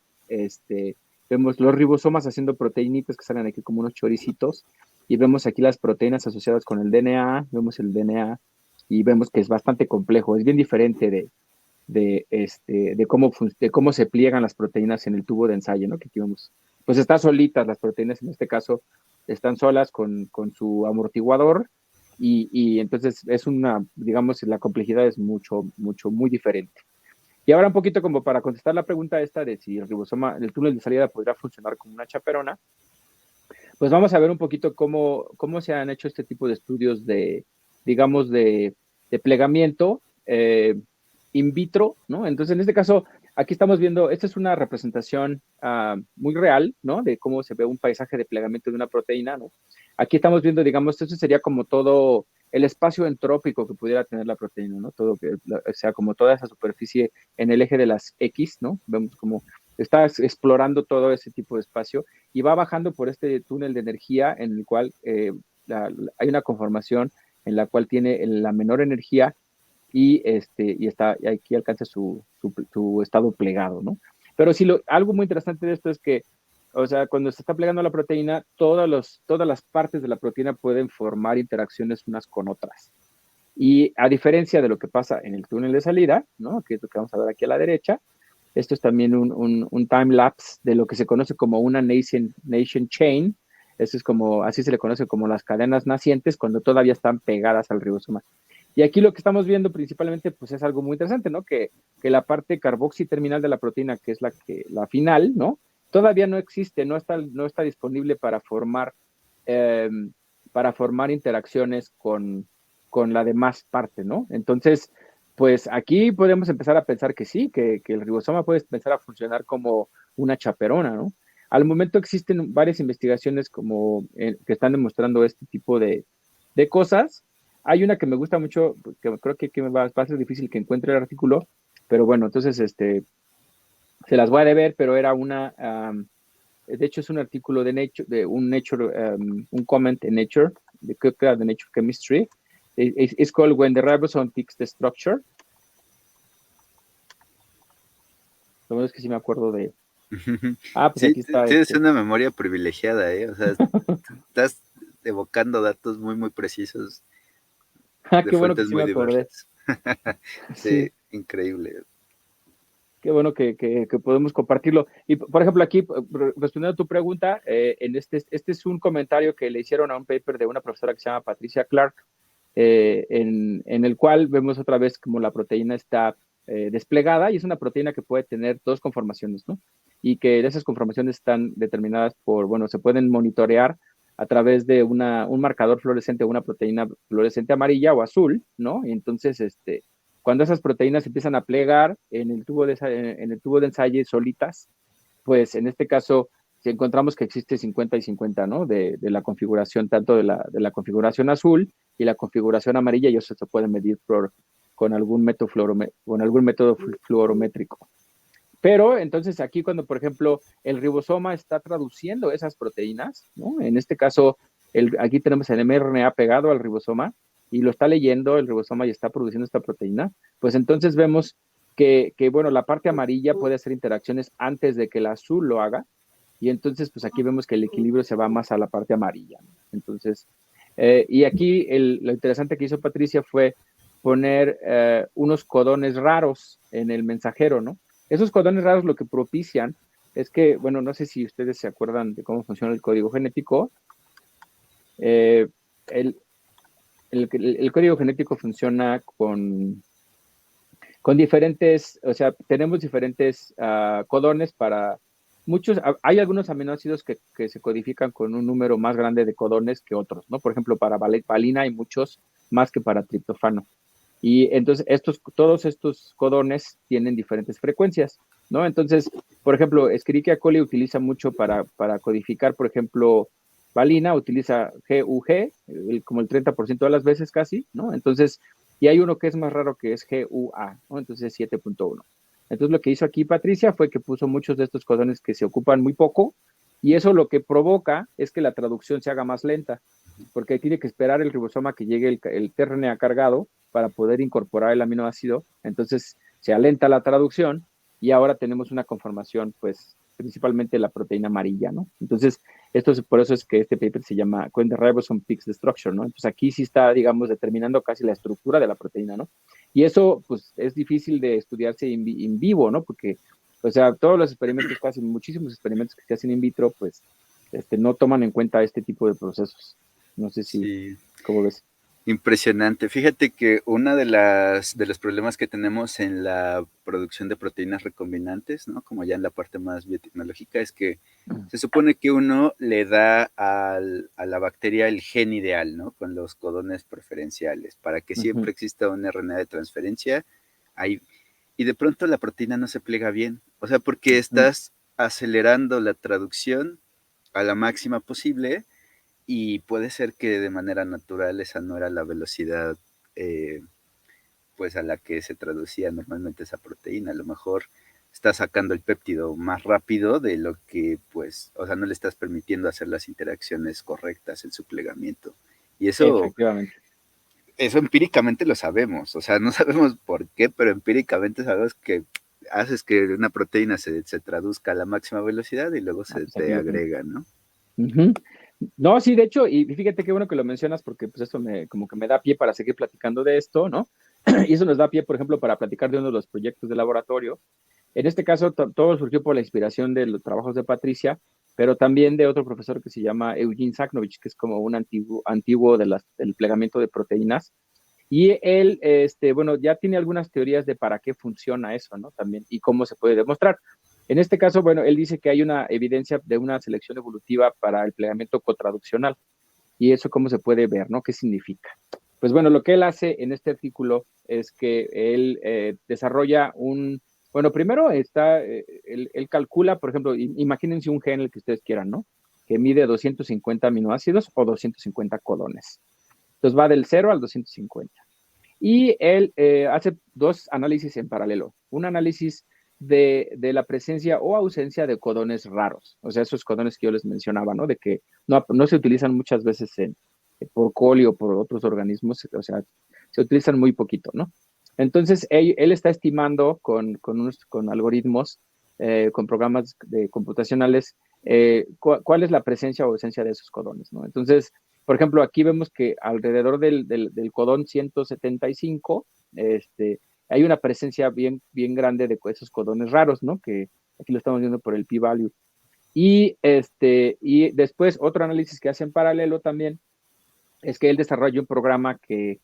vemos los ribosomas haciendo proteínitas que salen aquí como unos choricitos, y vemos aquí las proteínas asociadas con el DNA, vemos el DNA, y vemos que es bastante complejo, es bien diferente de cómo se pliegan las proteínas en el tubo de ensayo, ¿no? Que aquí vemos, pues están solitas las proteínas, en este caso están solas con su amortiguador, y entonces digamos, la complejidad es muy diferente. Y ahora un poquito como para contestar la pregunta esta de si el túnel de salida podrá funcionar como una chaperona, pues vamos a ver un poquito cómo se han hecho este tipo de estudios digamos, de plegamiento in vitro, ¿no? Entonces, en este caso, aquí estamos viendo, esta es una representación muy real, ¿no? De cómo se ve un paisaje de plegamiento de una proteína, ¿no? Aquí estamos viendo, digamos, esto sería como todo el espacio entrópico que pudiera tener la proteína, ¿no? O sea, como toda esa superficie en el eje de las X, ¿no? Vemos como está explorando todo ese tipo de espacio y va bajando por este túnel de energía en el cual hay una conformación en la cual tiene la menor energía y aquí alcanza su estado plegado, ¿no? Pero sí, algo muy interesante de esto es que, o sea, cuando se está plegando la proteína, todas las partes de la proteína pueden formar interacciones unas con otras. Y a diferencia de lo que pasa en el túnel de salida, ¿no? Que es lo que vamos a ver aquí a la derecha, esto es también un time lapse de lo que se conoce como una nation chain. Esto es así se le conoce como las cadenas nacientes cuando todavía están pegadas al ribosoma. Y aquí lo que estamos viendo principalmente, pues es algo muy interesante, ¿no? Que la parte carboxiterminal de la proteína, que es la final, ¿no? Todavía no existe, no está disponible para formar interacciones con la demás parte, ¿no? Entonces, Pues aquí podemos empezar a pensar que sí, que el ribosoma puede empezar a funcionar como una chaperona, ¿no? Al momento existen varias investigaciones como que están demostrando este tipo de cosas. Hay una que me gusta mucho, que creo que va a ser difícil que encuentre el artículo, pero bueno, entonces se las voy a deber, pero era de hecho es un artículo de Nature, un comment en Nature, creo que era de Nature Chemistry. It's called When the Ribosome Picks the Structure. Lo bueno es que sí me acuerdo de... Ah, pues Sí, aquí está. tienes una memoria privilegiada, ¿eh? O sea, estás evocando datos muy, muy precisos de Qué bueno que fuentes sí muy me acordé. diversas. Sí, Sí, increíble. qué bueno que podemos compartirlo. Y, por ejemplo, aquí, respondiendo a tu pregunta, este es un comentario que le hicieron a un paper de una profesora que se llama Patricia Clark, en el cual vemos otra vez como la proteína está desplegada y es una proteína que puede tener dos conformaciones, ¿no? Y que esas conformaciones están determinadas bueno, se pueden monitorear a través de un marcador fluorescente o una proteína fluorescente amarilla o azul, ¿no? Y entonces, cuando esas proteínas empiezan a plegar en el tubo de ensayo solitas, pues en este caso, si encontramos que existe 50 y 50, ¿no? De la configuración, tanto de la configuración azul y la configuración amarilla, y eso se puede medir con algún método, fluorométrico. Pero entonces aquí cuando, por ejemplo, el ribosoma está traduciendo esas proteínas, ¿no? En este caso, aquí tenemos el mRNA pegado al ribosoma y lo está leyendo el ribosoma y está produciendo esta proteína, pues entonces vemos bueno, la parte amarilla puede hacer interacciones antes de que el azul lo haga, y entonces pues aquí vemos que el equilibrio se va más a la parte amarilla, ¿no? Entonces, y aquí lo interesante que hizo Patricia fue poner unos codones raros en el mensajero, ¿no? Esos codones raros lo que propician es que, bueno, no sé si ustedes se acuerdan de cómo funciona el código genético. El, el código genético funciona con diferentes, o sea, tenemos diferentes codones para muchos, hay algunos aminoácidos que se codifican con un número más grande de codones que otros, ¿no? Por ejemplo, para valina hay muchos más que para triptofano. Y entonces todos estos codones tienen diferentes frecuencias, ¿no? Entonces, por ejemplo, Escherichia coli utiliza mucho para codificar, por ejemplo, valina, utiliza GUG, como el 30% de las veces casi, ¿no? Entonces, y hay uno que es más raro que es GUA, ¿no? Entonces es 7.1. Entonces lo que hizo aquí Patricia fue que puso muchos de estos codones que se ocupan muy poco, y eso lo que provoca es que la traducción se haga más lenta, porque tiene que esperar el ribosoma que llegue el tRNA cargado para poder incorporar el aminoácido. Entonces se alenta la traducción y ahora tenemos una conformación, pues principalmente la proteína amarilla, ¿no? Entonces, por eso es que este paper se llama When the Ribosome Picks the Structure, ¿no? Entonces aquí sí está, digamos, determinando casi la estructura de la proteína, ¿no? Y eso, pues, es difícil de estudiarse en vivo, ¿no? Porque, o sea, todos los experimentos, casi muchísimos experimentos que se hacen in vitro, pues, no toman en cuenta este tipo de procesos. No sé si, Sí. ¿cómo ves? Impresionante. Fíjate que uno de los problemas que tenemos en la producción de proteínas recombinantes, ¿no? Como ya en la parte más biotecnológica, es que se supone que uno le da a la bacteria el gen ideal, ¿no? Con los codones preferenciales, para que siempre exista un RNA de transferencia ahí. Y de pronto la proteína no se pliega bien. O sea, porque estás acelerando la traducción a la máxima posible, y puede ser que de manera natural esa no era la velocidad pues a la que se traducía normalmente esa proteína. A lo mejor está sacando el péptido más rápido de lo que, pues, o sea, no le estás permitiendo hacer las interacciones correctas, el suplegamiento. Y Efectivamente. eso empíricamente lo sabemos. O sea, no sabemos por qué, pero empíricamente sabemos que haces que una proteína se traduzca a la máxima velocidad y luego se Pues aquí te lo tengo. agrega, ¿no? No, sí, de hecho, y fíjate qué bueno que lo mencionas porque pues esto como que me da pie para seguir platicando de esto, ¿no? Y eso nos da pie, por ejemplo, para platicar de uno de los proyectos de laboratorio. En este caso, todo surgió por la inspiración de los trabajos de Patricia, pero también de otro profesor que se llama Eugene Sakhnovich, que es como un antiguo del plegamiento de proteínas. Y él, bueno, ya tiene algunas teorías de para qué funciona eso, ¿no? También, y cómo se puede demostrar. En este caso, bueno, él dice que hay una evidencia de una selección evolutiva para el plegamiento cotraduccional. ¿Y eso cómo se puede ver, no? ¿Qué significa? Pues bueno, lo que él hace en este artículo es que él desarrolla bueno, primero está, él calcula, por ejemplo, imagínense un gen el que ustedes quieran, ¿no? Que mide 250 aminoácidos o 250 codones. Entonces va del 0 al 250. Y él hace dos análisis en paralelo. Un análisis de la presencia o ausencia de codones raros. O sea, esos codones que yo les mencionaba, ¿no? De que no se utilizan muchas veces por coli o por otros organismos. O sea, se utilizan muy poquito, ¿no? Entonces, él está estimando con algoritmos, con programas computacionales, cuál es la presencia o ausencia de esos codones, ¿no? Entonces, por ejemplo, aquí vemos que alrededor del codón 175, hay una presencia bien grande de esos codones raros, ¿no? Que aquí lo estamos viendo por el p-value. Y después, otro análisis que hace en paralelo también es que él desarrolla un programa que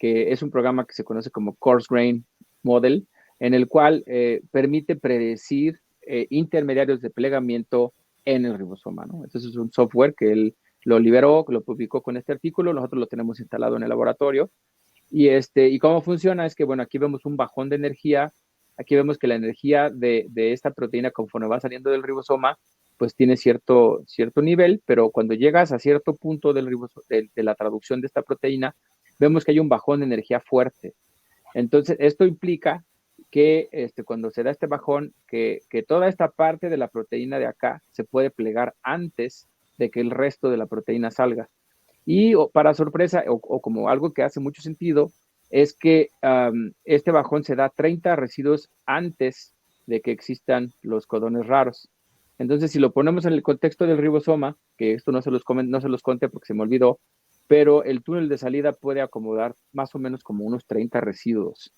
es un programa que se conoce como Coarse Grain Model, en el cual permite predecir intermediarios de plegamiento en el ribosoma, ¿no? Entonces es un software que él lo liberó, lo publicó con este artículo, nosotros lo tenemos instalado en el laboratorio. Y cómo funciona es que, bueno, aquí vemos un bajón de energía, aquí vemos que la energía de esta proteína conforme va saliendo del ribosoma, pues tiene cierto nivel, pero cuando llegas a cierto punto de la traducción de esta proteína, vemos que hay un bajón de energía fuerte. Entonces, esto implica que cuando se da este bajón, que toda esta parte de la proteína de acá se puede plegar antes de que el resto de la proteína salga. Y para sorpresa, o como algo que hace mucho sentido, es que este bajón se da 30 residuos antes de que existan los codones raros. Entonces, si lo ponemos en el contexto del ribosoma, que esto no se los conté porque se me olvidó, pero el túnel de salida puede acomodar más o menos como unos 30 residuos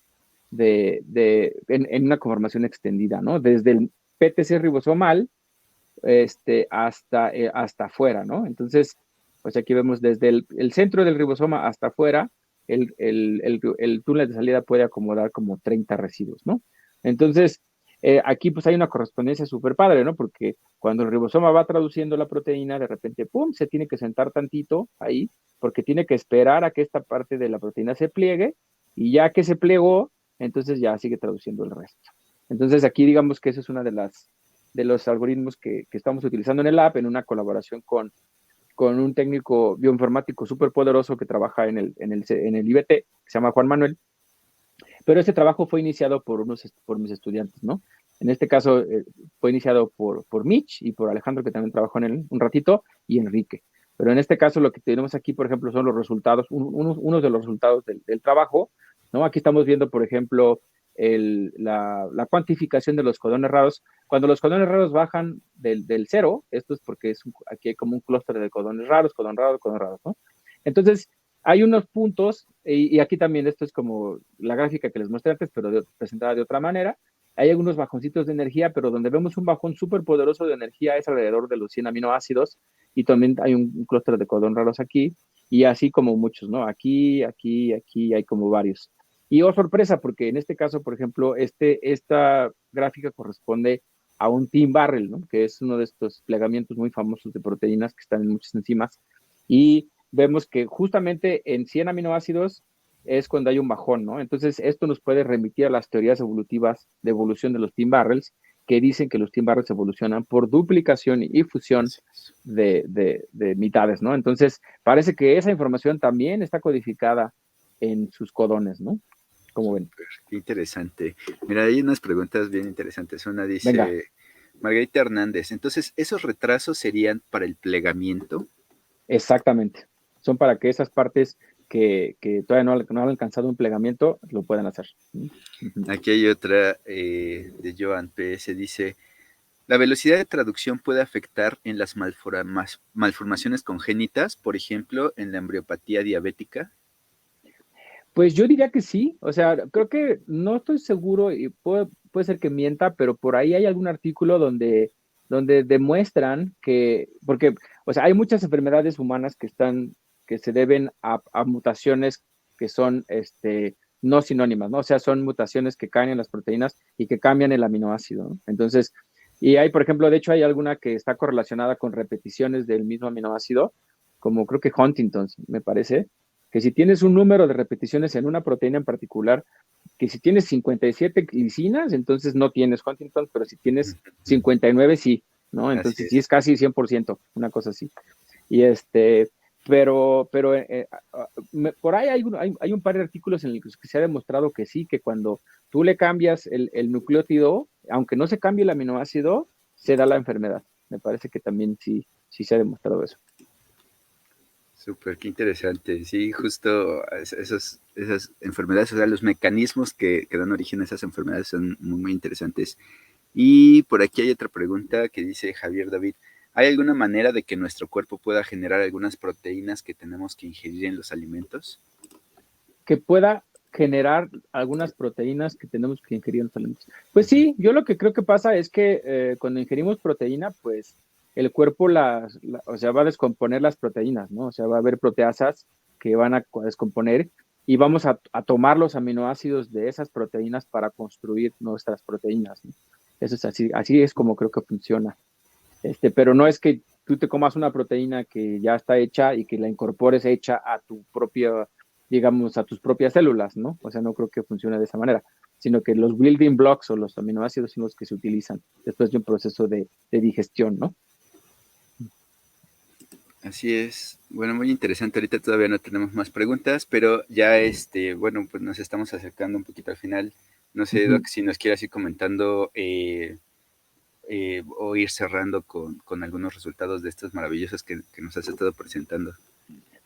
en una conformación extendida, ¿no? Desde el PTC ribosomal hasta afuera, ¿no? Entonces, pues aquí vemos desde el centro del ribosoma hasta afuera, el túnel de salida puede acomodar como 30 residuos, ¿no? Entonces, aquí pues hay una correspondencia súper padre, ¿no? Porque cuando el ribosoma va traduciendo la proteína, de repente, ¡pum!, se tiene que sentar tantito ahí, porque tiene que esperar a que esta parte de la proteína se pliegue, y ya que se plegó, entonces ya sigue traduciendo el resto. Entonces aquí digamos que eso es una de los algoritmos que estamos utilizando en el lab, en una colaboración con un técnico bioinformático súper poderoso que trabaja en el IBT, que se llama Juan Manuel. Pero este trabajo fue iniciado por mis estudiantes, ¿no? En este caso fue iniciado por Mitch y por Alejandro, que también trabajó en él un ratito, y Enrique. Pero en este caso lo que tenemos aquí, por ejemplo, son los resultados, unos de los resultados del trabajo, ¿no? Aquí estamos viendo, por ejemplo, la cuantificación de los codones raros. Cuando los codones raros bajan del 0, esto es porque aquí hay como un clúster de codones raros, codón raros, ¿no? Entonces, hay unos puntos, y aquí también esto es como la gráfica que les mostré antes, pero presentada de otra manera. Hay algunos bajoncitos de energía, pero donde vemos un bajón súper poderoso de energía es alrededor de los 100 aminoácidos, y también hay un clúster de codón raros aquí, y así como muchos, ¿no? Aquí hay como varios. Y oh, sorpresa, porque en este caso, por ejemplo, esta gráfica corresponde a un Team Barrel, ¿no? Que es uno de estos plegamientos muy famosos de proteínas que están en muchas enzimas. Y vemos que justamente en 100 aminoácidos es cuando hay un bajón, ¿no? Entonces, esto nos puede remitir a las teorías evolutivas de evolución de los Team Barrels, que dicen que los Team Barrels evolucionan por duplicación y fusión de mitades, ¿no? Entonces, parece que esa información también está codificada en sus codones, ¿no? ¿Cómo ven? Qué interesante. Mira, hay unas preguntas bien interesantes. Una dice, Venga. Margarita Hernández, entonces, ¿esos retrasos serían para el plegamiento? Exactamente. Son para que esas partes que todavía no han alcanzado un plegamiento lo puedan hacer. Aquí hay otra de Joan PS, dice, ¿la velocidad de traducción puede afectar en las malformaciones congénitas, por ejemplo, en la embriopatía diabética? Pues yo diría que sí, o sea, creo que no estoy seguro y puede ser que mienta, pero por ahí hay algún artículo donde demuestran que, porque, o sea, hay muchas enfermedades humanas que se deben a mutaciones que son, no sinónimas, ¿no? O sea, son mutaciones que caen en las proteínas y que cambian el aminoácido, ¿no? Entonces, y hay, por ejemplo, de hecho hay alguna que está correlacionada con repeticiones del mismo aminoácido, como creo que Huntington's, me parece, que si tienes un número de repeticiones en una proteína en particular, que si tienes 57 glicinas, entonces no tienes Huntington, pero si tienes 59, sí, ¿no? Entonces sí es casi 100%, una cosa así. Y pero por ahí hay un par de artículos en los que se ha demostrado que sí, que cuando tú le cambias el nucleótido, aunque no se cambie el aminoácido, se da la enfermedad. Me parece que también sí se ha demostrado eso. Súper, qué interesante. Sí, justo esas enfermedades, o sea, los mecanismos que dan origen a esas enfermedades son muy, muy interesantes. Y por aquí hay otra pregunta que dice Javier David. ¿Hay alguna manera de que nuestro cuerpo pueda generar algunas proteínas que tenemos que ingerir en los alimentos? Que pueda generar algunas proteínas que tenemos que ingerir en los alimentos. Pues sí, yo lo que creo que pasa es que cuando ingerimos proteína, pues el cuerpo o sea, va a descomponer las proteínas, ¿no? O sea, va a haber proteasas que van a descomponer y vamos a tomar los aminoácidos de esas proteínas para construir nuestras proteínas, ¿no? Eso es así es como creo que funciona. Pero no es que tú te comas una proteína que ya está hecha y que la incorpores hecha a tu propia, digamos, a tus propias células, ¿no? O sea, no creo que funcione de esa manera, sino que los building blocks o los aminoácidos son los que se utilizan después de un proceso de digestión, ¿no? Así es. Bueno, muy interesante. Ahorita todavía no tenemos más preguntas, pero ya bueno, pues nos estamos acercando un poquito al final. No sé, Doc, si nos quieras ir comentando o ir cerrando con algunos resultados de estos maravillosos que nos has estado presentando.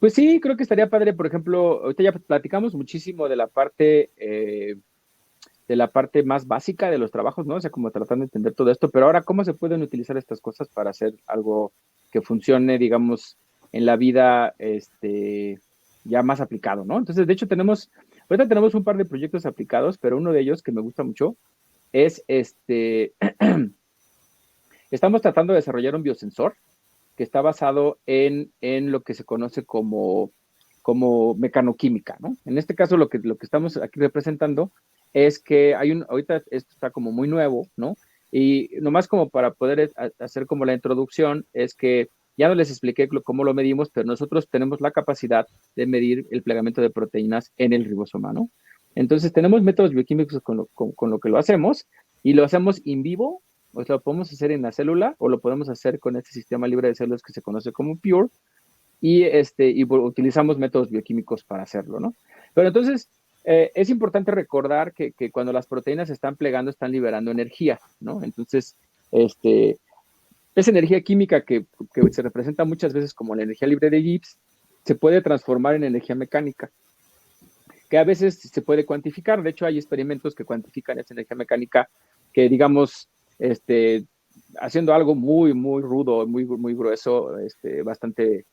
Pues sí, creo que estaría padre, por ejemplo, ahorita ya platicamos muchísimo de la parte más básica de los trabajos, ¿no? O sea, como tratando de entender todo esto, pero ahora, ¿cómo se pueden utilizar estas cosas para hacer algo que funcione, digamos, en la vida ya más aplicado, ¿no? Entonces, de hecho, ahorita tenemos un par de proyectos aplicados, pero uno de ellos que me gusta mucho es estamos tratando de desarrollar un biosensor que está basado en lo que se conoce como mecanoquímica, ¿no? En este caso, lo que estamos aquí representando es que ahorita esto está como muy nuevo, ¿no? Y nomás como para poder hacer como la introducción, es que ya no les expliqué cómo lo medimos, pero nosotros tenemos la capacidad de medir el plegamiento de proteínas en el ribosoma, ¿no? Entonces tenemos métodos bioquímicos con lo que lo hacemos y lo hacemos in vivo, o sea, lo podemos hacer en la célula o lo podemos hacer con este sistema libre de células que se conoce como Pure y utilizamos métodos bioquímicos para hacerlo, ¿no? Pero entonces es importante recordar que cuando las proteínas se están plegando están liberando energía, ¿no? Entonces, esa energía química que se representa muchas veces como la energía libre de Gibbs se puede transformar en energía mecánica, que a veces se puede cuantificar. De hecho, hay experimentos que cuantifican esa energía mecánica que, digamos, haciendo algo muy, muy rudo, muy, muy grueso, bastante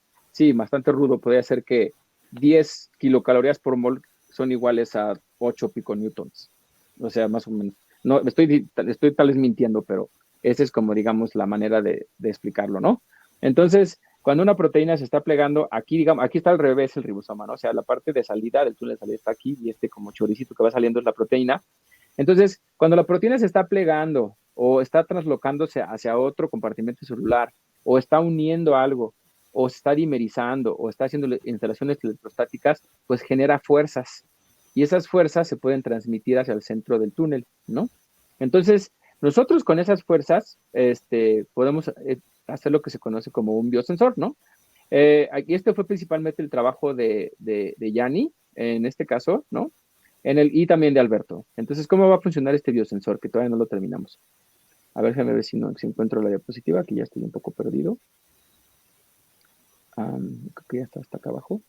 rudo, podría ser que 10 kilocalorías por mol son iguales a 8 piconewtons. O sea, más o menos. No, estoy tal vez mintiendo, pero esa es como, digamos, la manera de explicarlo, ¿no? Entonces, cuando una proteína se está plegando, aquí está al revés el ribosoma, ¿no? O sea, la parte de salida del túnel de salida está aquí y como choricito que va saliendo es la proteína. Entonces, cuando la proteína se está plegando o está translocándose hacia otro compartimento celular o está uniendo algo o se está dimerizando o está haciendo instalaciones electrostáticas, pues genera fuerzas. Y esas fuerzas se pueden transmitir hacia el centro del túnel, ¿no? Entonces, nosotros con esas fuerzas podemos hacer lo que se conoce como un biosensor, ¿no? Aquí fue principalmente el trabajo de Yanni, en este caso, ¿no? Y también de Alberto. Entonces, ¿cómo va a funcionar este biosensor? Que todavía no lo terminamos. A ver, déjame ver si encuentro la diapositiva, que ya estoy un poco perdido. Creo que ya está hasta acá abajo.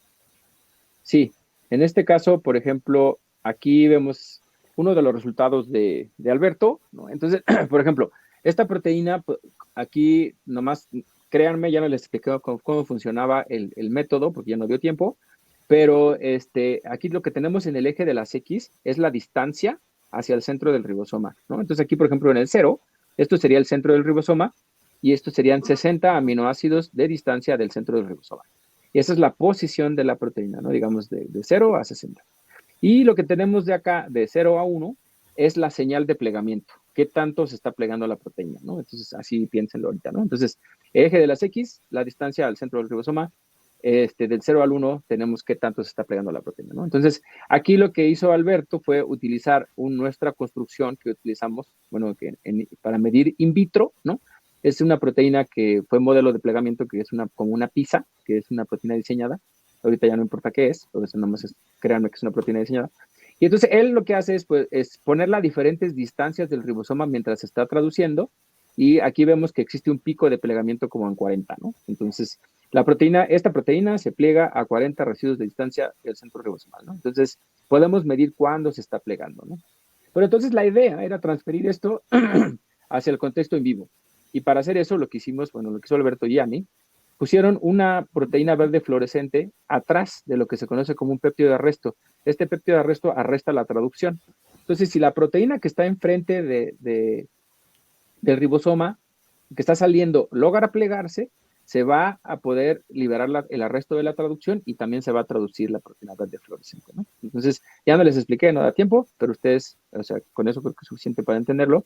Sí, en este caso, por ejemplo, aquí vemos uno de los resultados de Alberto, ¿no? Entonces, por ejemplo, esta proteína, aquí nomás, créanme, ya no les expliqué cómo funcionaba el método, porque ya no dio tiempo, pero aquí lo que tenemos en el eje de las X es la distancia hacia el centro del ribosoma, ¿no? Entonces aquí, por ejemplo, en el 0, esto sería el centro del ribosoma, y estos serían 60 aminoácidos de distancia del centro del ribosoma. Y esa es la posición de la proteína, ¿no? Digamos de 0 a 60. Y lo que tenemos de acá, de 0 a 1, es la señal de plegamiento. ¿Qué tanto se está plegando la proteína, ¿no? Entonces, así piénsenlo ahorita, ¿no? Entonces, eje de las X, la distancia al centro del ribosoma, del 0 al 1 tenemos qué tanto se está plegando la proteína, ¿no? Entonces, aquí lo que hizo Alberto fue utilizar nuestra construcción que utilizamos, bueno, para medir in vitro, ¿no? Es una proteína que fue modelo de plegamiento, que es como una pizza, que es una proteína diseñada. Ahorita ya no importa qué es, por eso nomás créanme que es una proteína diseñada. Y entonces él lo que hace es ponerla a diferentes distancias del ribosoma mientras se está traduciendo, y aquí vemos que existe un pico de plegamiento como en 40, ¿no? Entonces, esta proteína se pliega a 40 residuos de distancia del centro ribosomal, ¿no? Entonces, podemos medir cuándo se está plegando, ¿no? Pero entonces la idea era transferir esto hacia el contexto en vivo. Y para hacer eso, lo que hicimos, bueno, lo que hizo Alberto y Yanni, pusieron una proteína verde fluorescente atrás de lo que se conoce como un péptido de arresto. Este péptido de arresto arresta la traducción. Entonces, si la proteína que está enfrente del ribosoma, que está saliendo, logra plegarse, se va a poder liberar el arresto de la traducción y también se va a traducir la proteína verde fluorescente, ¿no? Entonces, ya no les expliqué, no da tiempo, pero ustedes, o sea, con eso creo que es suficiente para entenderlo.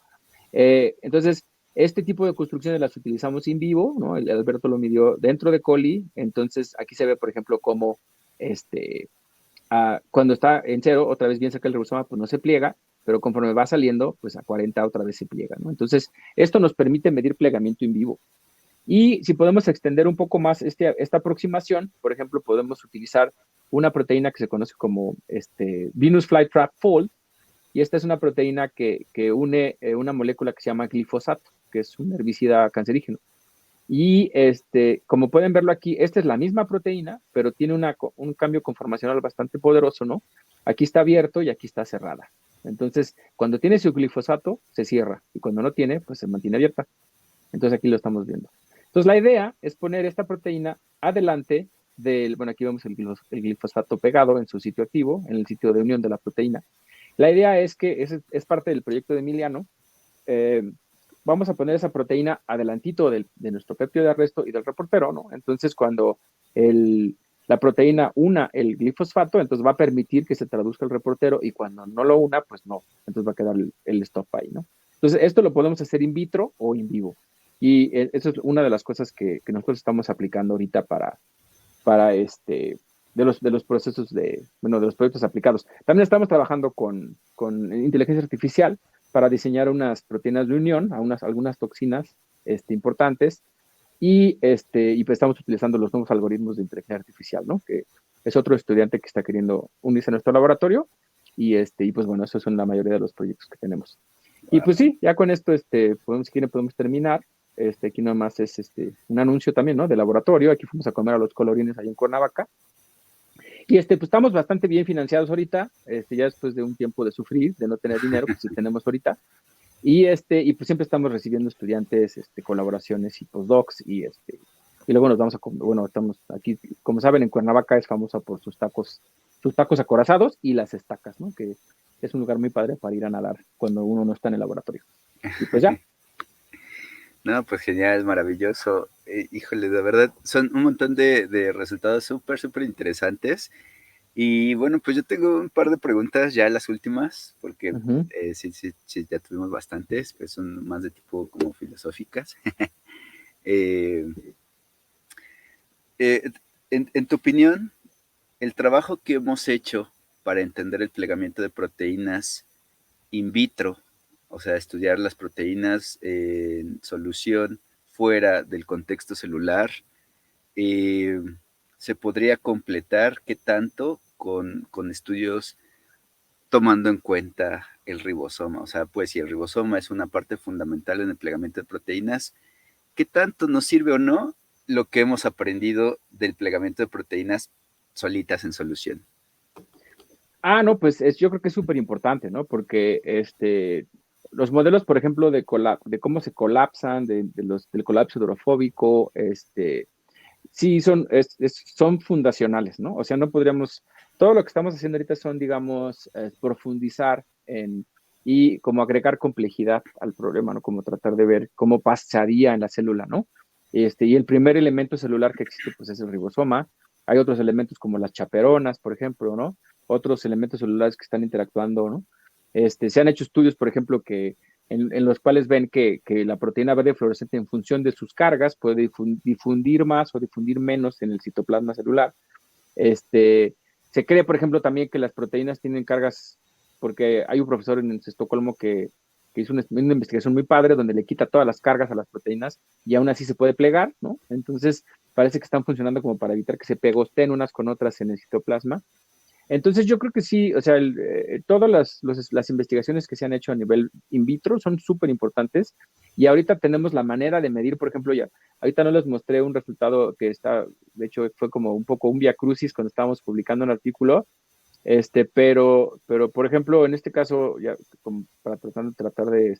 Entonces, este tipo de construcciones las utilizamos in vivo, ¿no? El Alberto lo midió dentro de coli. Entonces, aquí se ve, por ejemplo, cómo cuando está en 0, otra vez bien cerca del ribosoma, pues no se pliega, pero conforme va saliendo, pues a 40 otra vez se pliega, ¿no? Entonces, esto nos permite medir plegamiento in vivo. Y si podemos extender un poco más esta aproximación, por ejemplo, podemos utilizar una proteína que se conoce como Venus Flytrap Fold, y esta es una proteína que une una molécula que se llama glifosato, que es un herbicida cancerígeno. Y como pueden verlo aquí, esta es la misma proteína, pero tiene un cambio conformacional bastante poderoso, ¿no? Aquí está abierto y aquí está cerrada. Entonces, cuando tiene su glifosato, se cierra, y cuando no tiene, pues se mantiene abierta. Entonces aquí lo estamos viendo. Entonces la idea es poner esta proteína adelante bueno, aquí vemos el glifosato pegado en su sitio activo, en el sitio de unión de la proteína. La idea es que es parte del proyecto de Emiliano. Vamos a poner esa proteína adelantito de nuestro péptido de arresto y del reportero, ¿no? Entonces, cuando la proteína una el glifosfato, entonces va a permitir que se traduzca el reportero, y cuando no lo una, pues no. Entonces va a quedar el stop ahí, ¿no? Entonces, esto lo podemos hacer in vitro o in vivo. Y eso es una de las cosas que nosotros estamos aplicando ahorita de los procesos de los proyectos aplicados. También estamos trabajando con inteligencia artificial para diseñar unas proteínas de unión a algunas toxinas importantes, y pues estamos utilizando los nuevos algoritmos de inteligencia artificial, ¿no? Que es otro estudiante que está queriendo unirse a nuestro laboratorio, y pues bueno, esos son la mayoría de los proyectos que tenemos. Y pues sí, ya con esto si quieren podemos terminar. Aquí nomás es un anuncio también, ¿no? De laboratorio. Aquí fuimos a comer a los colorines ahí en Cuernavaca. Y pues estamos bastante bien financiados ahorita, ya después de un tiempo de sufrir, de no tener dinero, pues sí tenemos ahorita. Y pues siempre estamos recibiendo estudiantes, colaboraciones y postdocs, y luego nos vamos estamos aquí, como saben, en Cuernavaca es famosa por sus tacos acorazados y las estacas, ¿no? Que es un lugar muy padre para ir a nadar cuando uno no está en el laboratorio. Y pues ya. No, pues genial, maravilloso. Híjole, de verdad, son un montón de resultados súper interesantes. Y bueno, pues yo tengo un par de preguntas, ya las últimas, porque sí, ya tuvimos bastantes, pues son más de tipo como filosóficas. En tu opinión, el trabajo que hemos hecho para entender el plegamiento de proteínas in vitro, o sea, estudiar las proteínas en solución fuera del contexto celular, se podría completar qué tanto con estudios tomando en cuenta el ribosoma. O sea, pues si el ribosoma es una parte fundamental en el plegamiento de proteínas, ¿qué tanto nos sirve o no lo que hemos aprendido del plegamiento de proteínas solitas en solución? No, pues yo creo que es súper importante, ¿no? Porque los modelos, por ejemplo, de cómo se colapsan, del colapso hidrofóbico, sí son fundacionales, ¿no? O sea, no podríamos, todo lo que estamos haciendo ahorita son, digamos, profundizar y como agregar complejidad al problema, ¿no? Como tratar de ver cómo pasaría en la célula, ¿no? Y el primer elemento celular que existe, pues es el ribosoma. Hay otros elementos como las chaperonas, por ejemplo, ¿no? Otros elementos celulares que están interactuando, ¿no? Se han hecho estudios, por ejemplo, que en los cuales ven que la proteína verde fluorescente en función de sus cargas puede difundir más o difundir menos en el citoplasma celular. Se cree, por ejemplo, también que las proteínas tienen cargas, porque hay un profesor en Estocolmo que hizo una investigación muy padre donde le quita todas las cargas a las proteínas y aún así se puede plegar, ¿no? Entonces, parece que están funcionando como para evitar que se pegosten unas con otras en el citoplasma. Entonces, yo creo que sí, o sea, todas las investigaciones que se han hecho a nivel in vitro son súper importantes y ahorita tenemos la manera de medir, por ejemplo, ahorita no les mostré un resultado que está, de hecho, fue como un poco un vía crucis cuando estábamos publicando un artículo, pero, por ejemplo, en este caso, ya como para tratar de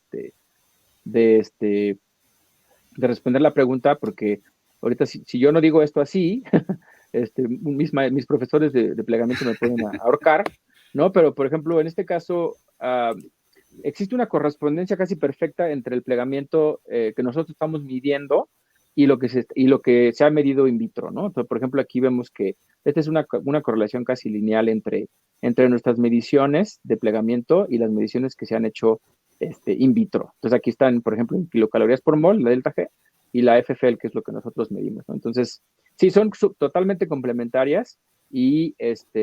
responder la pregunta, porque ahorita si yo no digo esto así, mis profesores de plegamiento me pueden ahorcar, ¿no? Pero, por ejemplo, en este caso, existe una correspondencia casi perfecta entre el plegamiento que nosotros estamos midiendo y lo que se ha medido in vitro, ¿no? Entonces, por ejemplo, aquí vemos que esta es una correlación casi lineal entre nuestras mediciones de plegamiento y las mediciones que se han hecho in vitro. Entonces, aquí están, por ejemplo, en kilocalorías por mol, la delta G, y la FFL, que es lo que nosotros medimos, ¿no? Entonces, sí, son totalmente complementarias y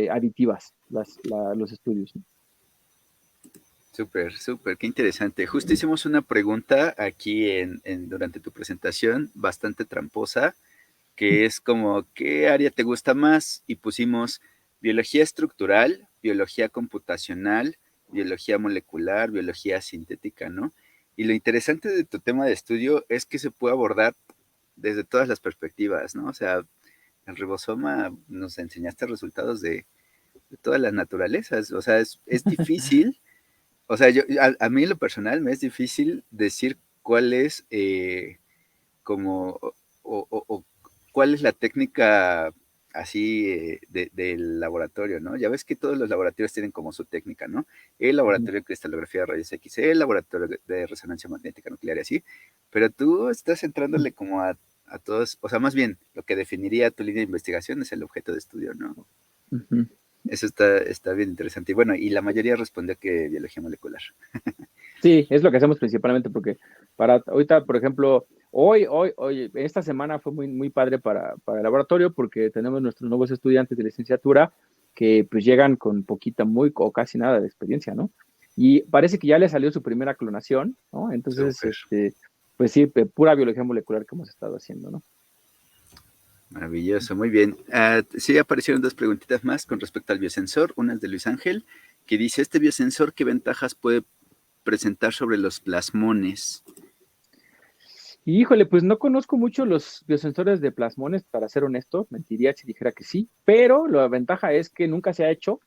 aditivas los estudios, ¿no? Súper, súper, qué interesante. Justo hicimos una pregunta aquí durante tu presentación, bastante tramposa, que es como, ¿qué área te gusta más? Y pusimos biología estructural, biología computacional, biología molecular, biología sintética, ¿no? Y lo interesante de tu tema de estudio es que se puede abordar desde todas las perspectivas, ¿no? O sea, el ribosoma nos enseñaste resultados de todas las naturalezas, o sea, es difícil. O sea, a mí en lo personal me es difícil decir cuál es como o cuál es la técnica así del laboratorio, ¿no? Ya ves que todos los laboratorios tienen como su técnica, ¿no? El laboratorio de cristalografía de rayos X, el laboratorio de resonancia magnética nuclear y así, pero tú estás entrándole como a todos, o sea, más bien lo que definiría tu línea de investigación es el objeto de estudio, ¿no? Uh-huh. Eso está bien interesante. Y bueno, y la mayoría respondió que biología molecular. Sí, es lo que hacemos principalmente porque para ahorita, por ejemplo, hoy, esta semana fue muy, muy padre para el laboratorio porque tenemos nuestros nuevos estudiantes de licenciatura que pues llegan con poquita, muy o casi nada de experiencia, ¿no? Y parece que ya les salió su primera clonación, ¿no? Entonces, Súper. pues sí, pura biología molecular que hemos estado haciendo, ¿no? Maravilloso, muy bien. Sí, aparecieron dos preguntitas más con respecto al biosensor. Una es de Luis Ángel, que dice, ¿este biosensor qué ventajas puede presentar sobre los plasmones? Y híjole, pues no conozco mucho los biosensores de plasmones, para ser honesto, mentiría si dijera que sí, pero la ventaja es que nunca se ha hecho.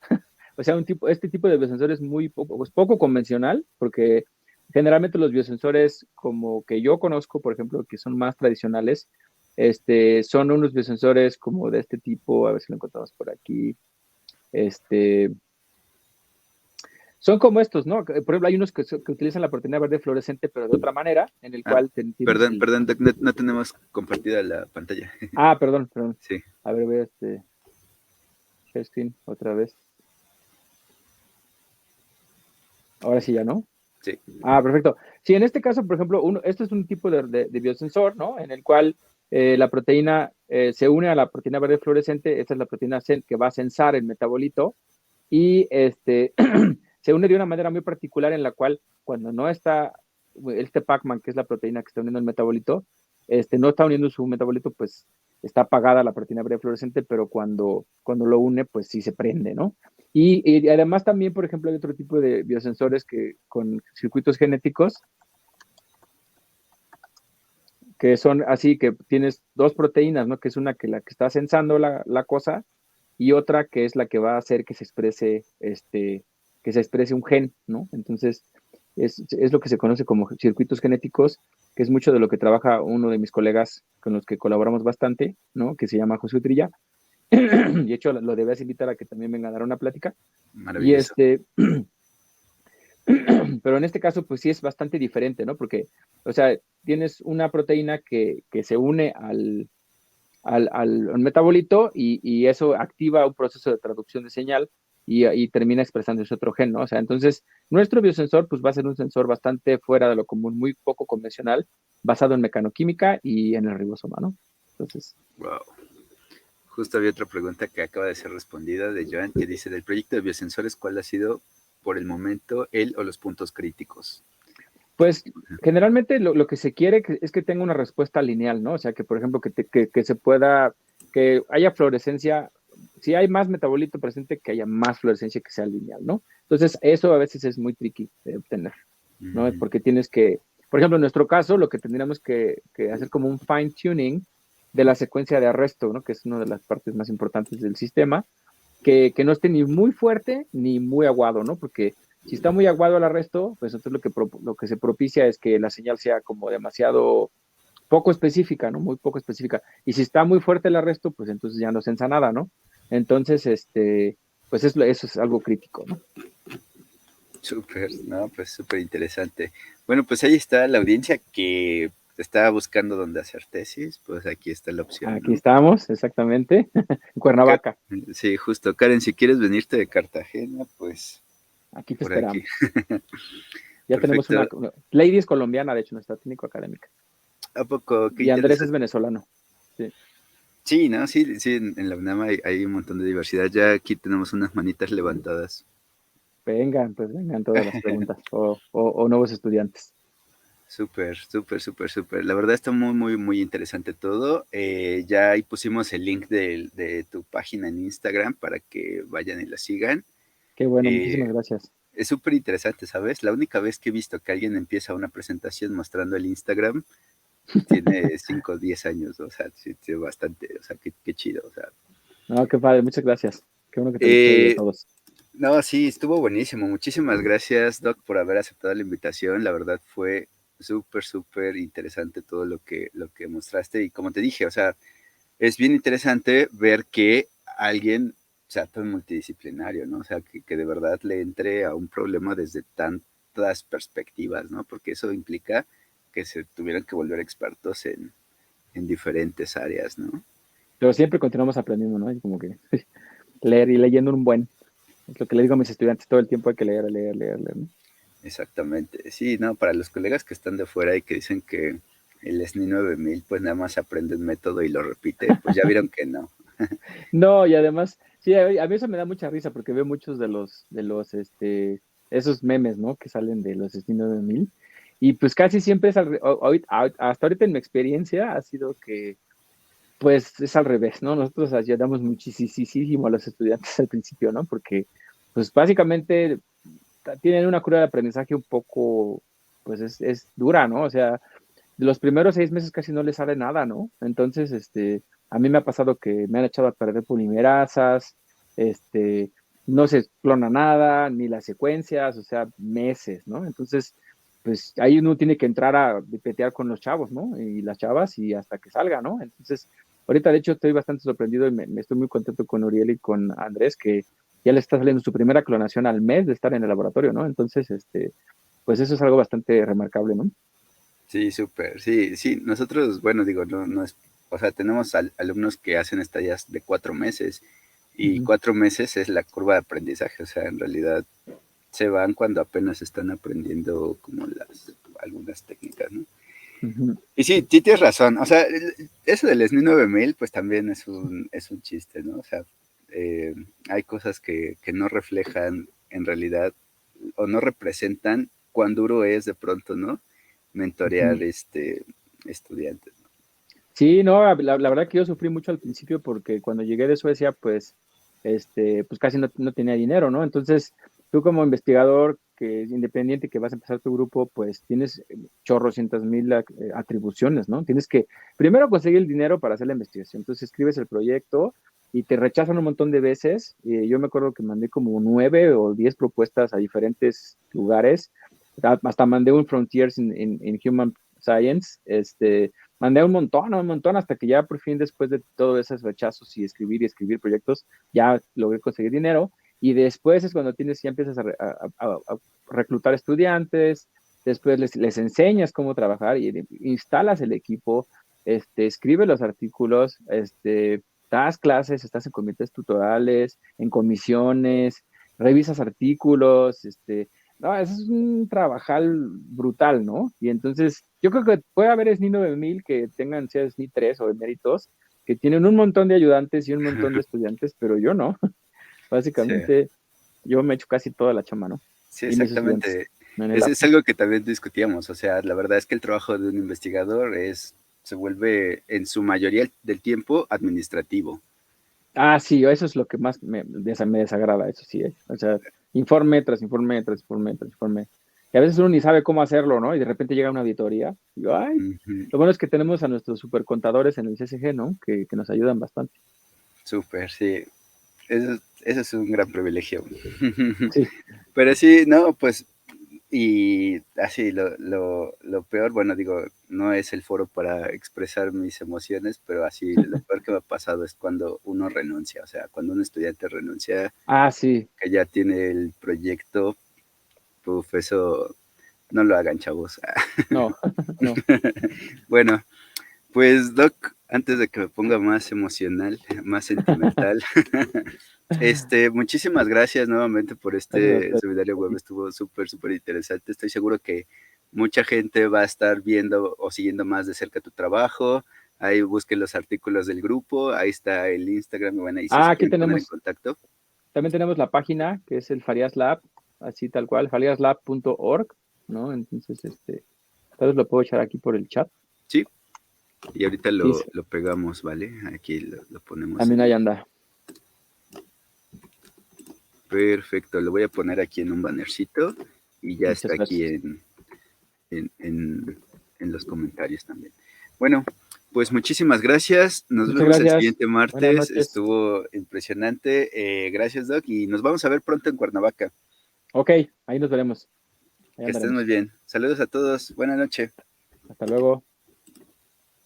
O sea, este tipo de biosensor es muy poco convencional, porque generalmente los biosensores como que yo conozco, por ejemplo, que son más tradicionales, son unos biosensores como de este tipo, a ver si lo encontramos por aquí, son como estos, ¿no? Por ejemplo, hay unos que utilizan la proteína verde fluorescente, pero de otra manera, en el cual tienes Perdón, no tenemos compartida la pantalla. Perdón. Sí. A ver, voy a share screen otra vez. Ahora sí ya, ¿no? Sí. Perfecto. Sí, en este caso, por ejemplo, esto es un tipo de biosensor, ¿no? En el cual la proteína se une a la proteína verde fluorescente. Esta es la proteína que va a sensar el metabolito y se une de una manera muy particular en la cual cuando no está Pacman, que es la proteína que está uniendo el metabolito, no está uniendo su metabolito, pues está apagada la proteína verde fluorescente, pero cuando lo une, pues sí se prende, ¿no? Y además también, por ejemplo, hay otro tipo de biosensores que con circuitos genéticos que son así, que tienes dos proteínas, ¿no? Que es una la que está sensando la cosa y otra que es la que va a hacer que se exprese un gen, ¿no? Entonces, es lo que se conoce como circuitos genéticos, que es mucho de lo que trabaja uno de mis colegas con los que colaboramos bastante, ¿no? Que se llama José Utrilla. Y de hecho lo debes invitar a que también venga a dar una plática. Maravilloso. Pero en este caso, pues sí es bastante diferente, ¿no? Porque, o sea, tienes una proteína que se une al metabolito y eso activa un proceso de traducción de señal y termina expresando ese otro gen, ¿no? O sea, entonces, nuestro biosensor, pues va a ser un sensor bastante fuera de lo común, muy poco convencional, basado en mecanoquímica y en el ribosoma, ¿no? Entonces, Wow. Justo había otra pregunta que acaba de ser respondida de Joan, que dice, del proyecto de biosensores, ¿cuál ha sido por el momento el o los puntos críticos? pues generalmente lo que se quiere es que tenga una respuesta lineal, ¿no? O sea, que por ejemplo, que se pueda, que haya fluorescencia, si hay más metabolito presente, que haya más fluorescencia que sea lineal, ¿no? Entonces, eso a veces es muy tricky de obtener, ¿no? Porque tienes que, por ejemplo, en nuestro caso, lo que tendríamos que hacer como un fine tuning de la secuencia de arresto, ¿no? Que es una de las partes más importantes del sistema, que no esté ni muy fuerte ni muy aguado, ¿no? Porque si está muy aguado el arresto, pues entonces lo que se propicia es que la señal sea como demasiado poco específica, ¿no? Muy poco específica. Y si está muy fuerte el arresto, pues entonces ya no sensa nada, ¿no? Entonces, pues eso es algo crítico, ¿no? Súper, no, pues súper interesante. Bueno, pues ahí está la audiencia que estaba buscando dónde hacer tesis, pues aquí está la opción, Aquí ¿no? estamos, exactamente, en Cuernavaca. Sí, justo. Karen, si quieres venirte de Cartagena, pues Aquí te por aquí. esperamos. Ya tenemos Perfecto. Lady es colombiana, de hecho, nuestra técnico académica. ¿A poco? Qué Y Andrés es interesante. venezolano. Sí. Sí, ¿no? Sí, sí, en la UNAM hay un montón de diversidad. Ya aquí tenemos unas manitas levantadas. Vengan, pues vengan todas las preguntas o nuevos estudiantes. Súper, súper, súper, súper. La verdad está muy, muy, muy interesante todo. Ya ahí pusimos el link de tu página en Instagram para que vayan y la sigan. Qué bueno, muchísimas Eh, gracias. es súper interesante, ¿sabes? La única vez que he visto que alguien empieza una presentación mostrando el Instagram tiene 5 o 10 años, o sea, sí, sí, bastante, o sea, qué chido, o sea. No, qué padre, muchas gracias. Qué bueno que te gustó y a Eh, todos. no, sí, estuvo buenísimo. Muchísimas gracias, Doc, por haber aceptado la invitación. La verdad fue súper, súper interesante todo lo que mostraste. Y como te dije, o sea, es bien interesante ver que alguien sea tan multidisciplinario, ¿no? O sea, que de verdad le entre a un problema desde tantas perspectivas, ¿no? Porque eso implica que se tuvieran que volver expertos en diferentes áreas, ¿no? Pero siempre continuamos aprendiendo, ¿no? Y como que leer y leyendo un buen. Es lo que le digo a mis estudiantes, todo el tiempo hay que leer, leer, leer, leer, ¿no? Exactamente. Sí, no, para los colegas que están de fuera y que dicen que el SNI 9000 pues nada más aprende el método y lo repite, pues ya vieron que no. No, y además, sí, a mí eso me da mucha risa porque veo muchos esos memes, ¿no? Que salen de los destinos de mil. Y pues casi siempre es hasta ahorita en mi experiencia ha sido que, pues es al revés, ¿no? Nosotros ayudamos muchísimo a los estudiantes al principio, ¿no? Porque, pues básicamente tienen una curva de aprendizaje un poco, pues es dura, ¿no? O sea, de los primeros 6 meses casi no les sale nada, ¿no? Entonces, a mí me ha pasado que me han echado a perder polimerasas, este, no se clona nada, ni las secuencias, o sea, meses, ¿no? Entonces, pues ahí uno tiene que entrar a petear con los chavos, ¿no? Y las chavas y hasta que salga, ¿no? Entonces, ahorita de hecho estoy bastante sorprendido y me estoy muy contento con Uriel y con Andrés, que ya le está saliendo su primera clonación al mes de estar en el laboratorio, ¿no? Entonces, pues eso es algo bastante remarcable, ¿no? Sí, súper. Sí, sí. Nosotros, bueno, digo, no es, o sea, tenemos alumnos que hacen estadías de 4 meses y Ujú, 4 meses es la curva de aprendizaje. O sea, en realidad se van cuando apenas están aprendiendo como algunas técnicas, ¿no? ujú. Y sí, sí tienes razón. O sea, eso del SNI 9000 pues también es un chiste, ¿no? O sea, hay cosas que no reflejan en realidad o no representan cuán duro es de pronto, ¿no? Mentorear Ujú. estudiantes. Sí, no, la verdad que yo sufrí mucho al principio porque cuando llegué de Suecia, pues casi no tenía dinero, ¿no? Entonces, tú como investigador que es independiente, que vas a empezar tu grupo, pues tienes chorrocientas mil atribuciones, ¿no? Tienes que primero conseguir el dinero para hacer la investigación. Entonces, escribes el proyecto y te rechazan un montón de veces. Yo me acuerdo que mandé como 9 o 10 propuestas a diferentes lugares. Hasta mandé un Frontiers in Human Science, mandé un montón, hasta que ya por fin, después de todos esos rechazos y escribir proyectos, ya logré conseguir dinero. Y después es cuando ya empiezas a reclutar estudiantes, después les enseñas cómo trabajar y instalas el equipo, escribe los artículos, das clases, estás en comités tutorales, en comisiones, revisas artículos, no, eso es un trabajal brutal, ¿no? Y entonces, yo creo que puede haber SNI 9000 que tengan, sea SNI 3 o eméritos, que tienen un montón de ayudantes y un montón de estudiantes, pero yo no. Sí, Básicamente, yo me echo casi toda la chamba, ¿no? sí, Y mis estudiantes exactamente. en el Es APU. algo que también discutíamos, o sea, la verdad es que el trabajo de un investigador se vuelve en su mayoría del tiempo administrativo. Ah, sí, eso es lo que más me desagrada, eso sí, o sea, informe tras informe, tras informe, tras informe. Y a veces uno ni sabe cómo hacerlo, ¿no? Y de repente llega una auditoría, y digo, ay, Ujú. lo bueno es que tenemos a nuestros supercontadores en el CSG, ¿no? Que nos ayudan bastante. Súper, sí. Eso es un gran privilegio. Sí, Pero sí, no, pues, y así, lo peor, bueno, digo, no es el foro para expresar mis emociones, pero así, lo peor que me ha pasado es cuando uno renuncia, o sea, cuando un estudiante renuncia, ah, sí, que ya tiene el proyecto, puf, eso no lo hagan, chavos. no, no. Bueno, pues, Doc, antes de que me ponga más emocional, más sentimental, muchísimas gracias nuevamente por Gracias a este ustedes. seminario web, estuvo súper, súper interesante. Estoy seguro que mucha gente va a estar viendo o siguiendo más de cerca tu trabajo. Ahí busquen los artículos del grupo, ahí está el Instagram, y bueno, ahí si Ah, se aquí quieren poner en tenemos, contacto. también tenemos la página, que es el Farias Lab, así tal cual, fariaslab.org, ¿no? Entonces, tal vez lo puedo echar aquí por el chat. Sí, y ahorita Sí, lo pegamos, ¿vale? Aquí lo ponemos también ahí anda. perfecto, lo voy a poner aquí en un bannercito y ya Muchas está aquí gracias. en, en, en los comentarios también. Bueno, pues muchísimas gracias. Nos Muchas vemos el gracias. siguiente Buenas martes. noches. Estuvo impresionante. Gracias, Doc. Y nos vamos a ver pronto en Cuernavaca. Ok, ahí nos veremos. Ahí Que estén muy andaremos. bien. Saludos a todos. Buenas noches. Hasta luego.